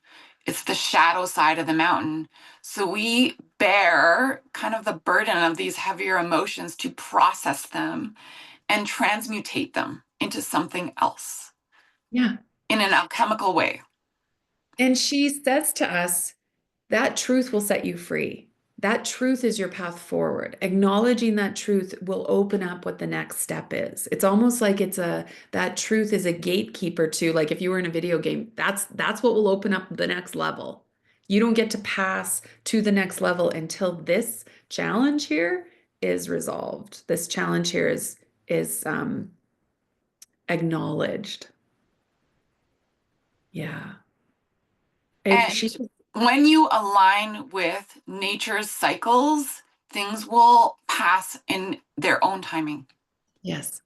it's the shadow side of the mountain. So we bear kind of the burden of these heavier emotions to process them and transmutate them into something else Yeah. in an alchemical way. And she says to us, that truth will set you free. That truth is your path forward. Acknowledging that truth will open up what the next step is. It's almost like that truth is a gatekeeper to, like, if you were in a video game, that's what will open up the next level. You don't get to pass to the next level until this challenge here is resolved. This challenge here is acknowledged. Yeah. She And when you align with nature's cycles, things will pass in their own timing. Yes.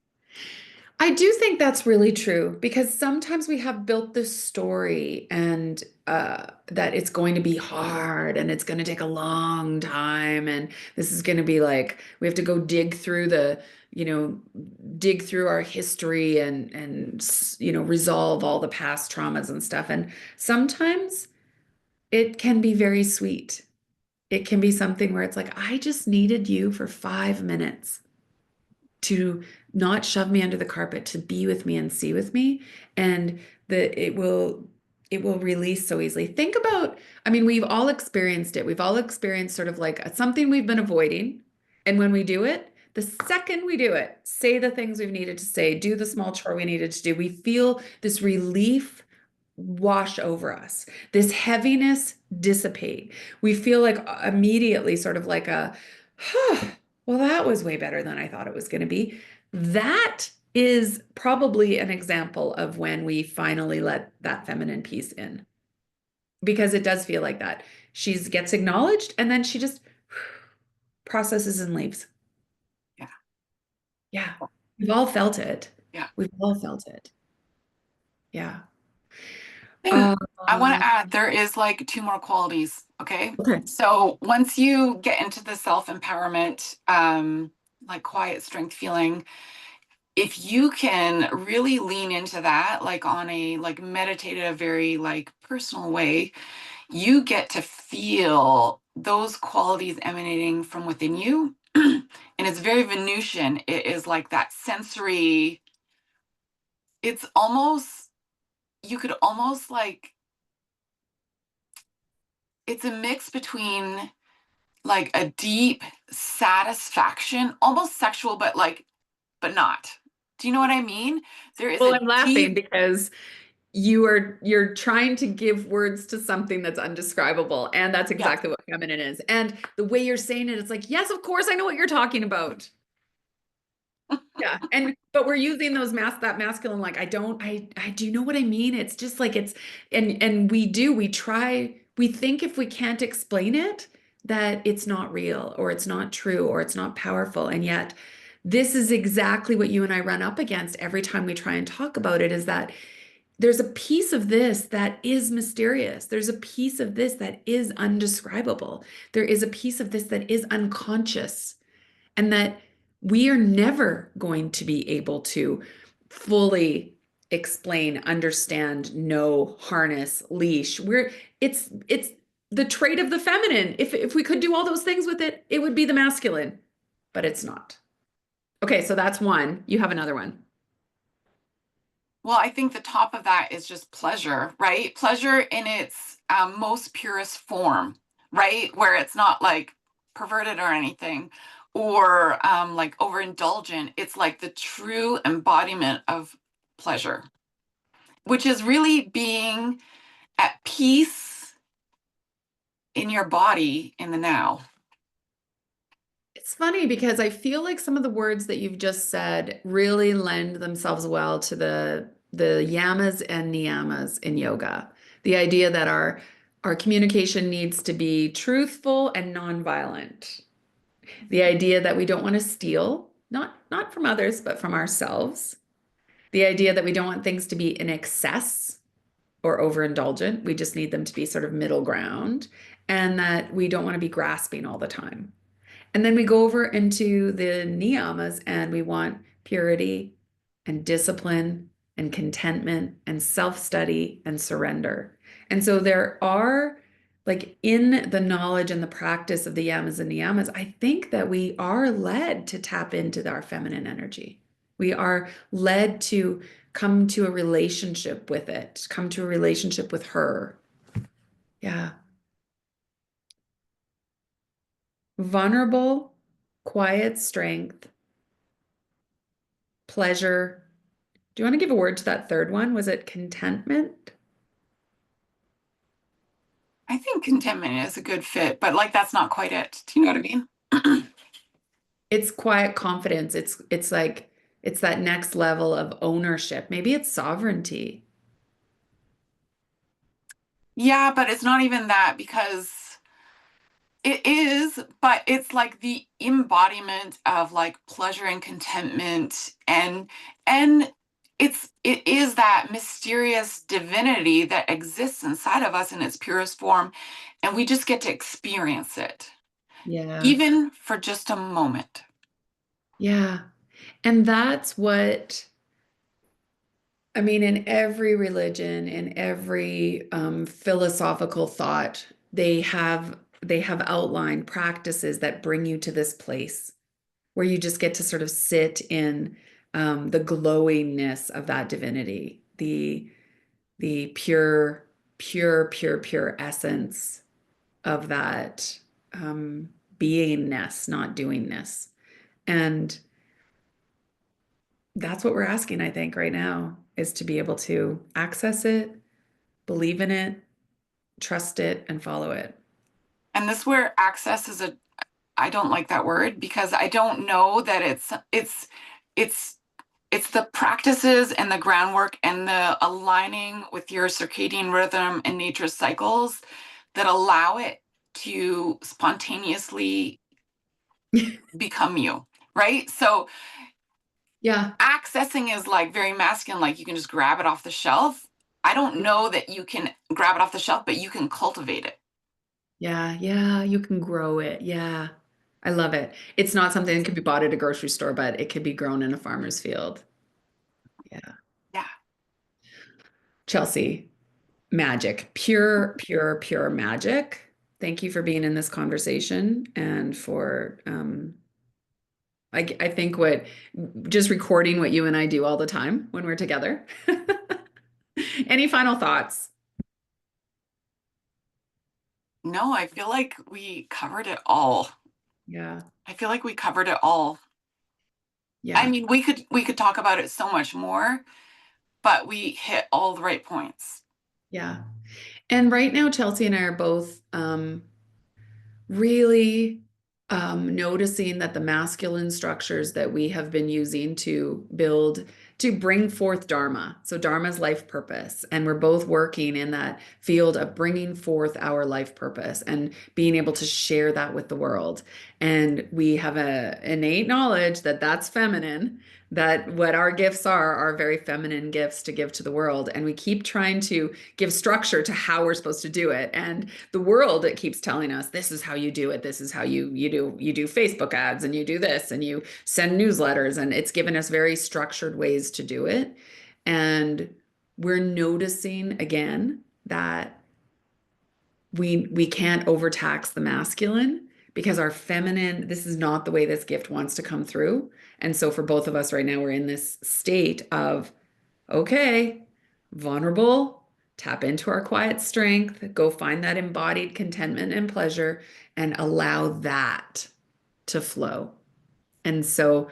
I do think that's really true because sometimes we have built this story and that it's going to be hard and it's going to take a long time and this is going to be like we have to go you know, dig through our history and resolve all the past traumas and stuff. And sometimes it can be very sweet. It can be something where it's like, I just needed you for 5 minutes to not shove me under the carpet, to be with me and see with me. And it will release so easily. Think about, I mean, we've all experienced it. We've all experienced sort of like something we've been avoiding. And when we do it, the second we do it, say the things we've needed to say, do the small chore we needed to do, we feel this relief wash over us, this heaviness dissipate. We feel like immediately sort of like huh, well, that was way better than I thought it was going to be. That is probably an example of when we finally let that feminine piece in because it does feel like that. She gets acknowledged and then she just processes and leaves. Yeah. Yeah. We've all felt it. Yeah. We've all felt it. Yeah. Thing Uh, I want to add, there is like two more qualities. Okay. okay. So once you get into the self-empowerment, like quiet strength feeling, if you can really lean into that, like on a like meditative, very like personal way, you get to feel those qualities emanating from within you. And it's very Venusian. It is like that sensory, it's almost, you could almost like, it's a mix between like a deep satisfaction, almost sexual, but like, but not. Do you know what I mean? There is Well, a I'm laughing deep, because you're trying to give words to something that's undescribable, and that's yeah. exactly what feminine is. And the way you're saying it, it's like, yes, of course, I know what you're talking about. Yeah. And but we're using those that masculine, like, I do you know what I mean? It's just like it's and we try, we think if we can't explain it, that it's not real or it's not true or it's not powerful. And yet this is exactly what you and I run up against every time we try and talk about it, is that there's a piece of this that is mysterious. There's a piece of this that is undescribable. There is a piece of this that is unconscious, and that we are never going to be able to fully explain, understand, know, harness, leash. It's the trait of the feminine. If we could do all those things with it, it would be the masculine, but it's not. Okay, so that's one. You have another one. Well, I think the top of that is just pleasure, right? Pleasure in its most purest form, right? Where it's not like perverted or anything or like overindulgent. It's like the true embodiment of pleasure, which is really being at peace in your body in the now. It's funny because I feel like some of the words that you've just said really lend themselves well to the yamas and niyamas in yoga. The idea that our communication needs to be truthful and nonviolent. The idea that we don't want to steal, not from others, but from ourselves. The idea that we don't want things to be in excess or overindulgent. We just need them to be sort of middle ground, and that we don't want to be grasping all the time. And then we go over into the niyamas and we want purity and discipline and contentment and self-study and surrender. And so there are, like, in the knowledge and the practice of the yamas and niyamas, I think that we are led to tap into our feminine energy. We are led to come to a relationship with it, come to a relationship with her. Yeah. Vulnerable, quiet strength, pleasure. Do you want to give a word to that third one? Was it contentment? I think contentment is a good fit, but like that's not quite it. Do you know what I mean? It's quiet confidence. It's like it's that next level of ownership. Maybe it's sovereignty. Yeah, but it's not even that because it is, but it's like the embodiment of like pleasure and contentment and it is that mysterious divinity that exists inside of us in its purest form and we just get to experience it Yeah. even for just a moment. Yeah. And that's what, I mean, in every religion, in every philosophical thought, they have outlined practices that bring you to this place where you just get to sort of sit in the glowingness of that divinity, the pure essence of that beingness, not doingness. And that's what we're asking, I think, right now, is to be able to access it, believe in it, trust it, and follow it. And this where access is a I don't like that word because I don't know that it's it's the practices and the groundwork and the aligning with your circadian rhythm and nature's cycles that allow it to spontaneously become you, right? So Yeah. accessing is like very masculine, like you can just grab it off the shelf. I don't know that you can grab it off the shelf, but you can cultivate it. Yeah. Yeah. You can grow it. Yeah. I love it. It's not something that can be bought at a grocery store, but it can be grown in a farmer's field. Yeah. Yeah. Chelsey, magic, pure, pure, pure magic. Thank you for being in this conversation and for, I think what just recording what you and I do all the time when we're together. Any final thoughts? No, I feel like we covered it all. Yeah. I feel like we covered it all. I Yeah. mean, we could talk about it so much more, but we hit all the right points. Yeah. And right now, Chelsey and I are both really noticing that the masculine structures that we have been using to build, to bring forth Dharma. So, Dharma's life purpose. And we're both working in that field of bringing forth our life purpose and being able to share that with the world. And we have a innate knowledge that that's feminine, that what our gifts are very feminine gifts to give to the world. And we keep trying to give structure to how we're supposed to do it. And the world, it keeps telling us this is how you do it. This is how you do Facebook ads, and you do this, and you send newsletters, and it's given us very structured ways to do it. And we're noticing again that we can't overtax the masculine, because our feminine, this is not the way this gift wants to come through. And so for both of us right now, we're in this state of, okay, vulnerable, tap into our quiet strength, go find that embodied contentment and pleasure, and allow that to flow. And so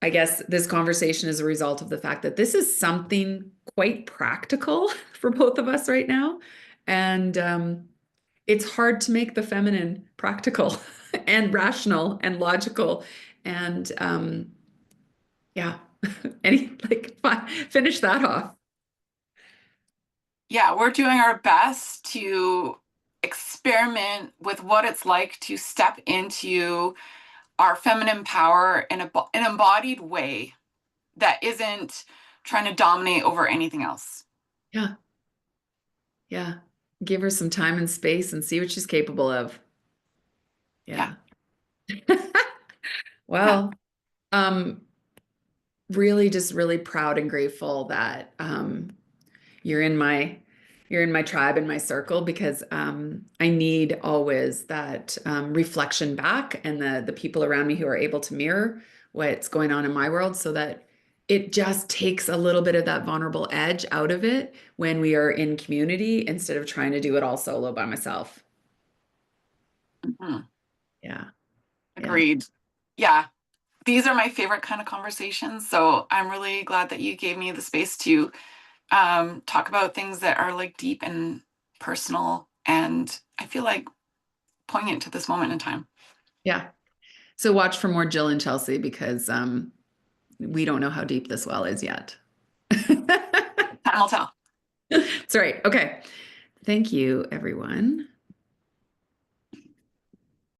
I guess this conversation is a result of the fact that this is something quite practical for both of us right now. And it's hard to make the feminine practical and rational and logical. And yeah, finish that off. Yeah, we're doing our best to experiment with what it's like to step into our feminine power in an embodied way that isn't trying to dominate over anything else. Yeah. Yeah. Give her some time and space and see what she's capable of. Yeah. Yeah. Yeah. Well, um, really just really proud and grateful that you're in my you're in my tribe and my circle, because I need always that reflection back, and the people around me who are able to mirror what's going on in my world, so that it just takes a little bit of that vulnerable edge out of it when we are in community, instead of trying to do it all solo by myself. Mhm. Yeah. Yeah. Agreed. Yeah. These are my favorite kind of conversations. So I'm really glad that you gave me the space to talk about things that are like deep and personal. And I feel like poignant to this moment in time. Yeah. So watch for more Jill and Chelsey, because we don't know how deep this well is yet. Time will tell. That's right. Okay. Thank you, everyone.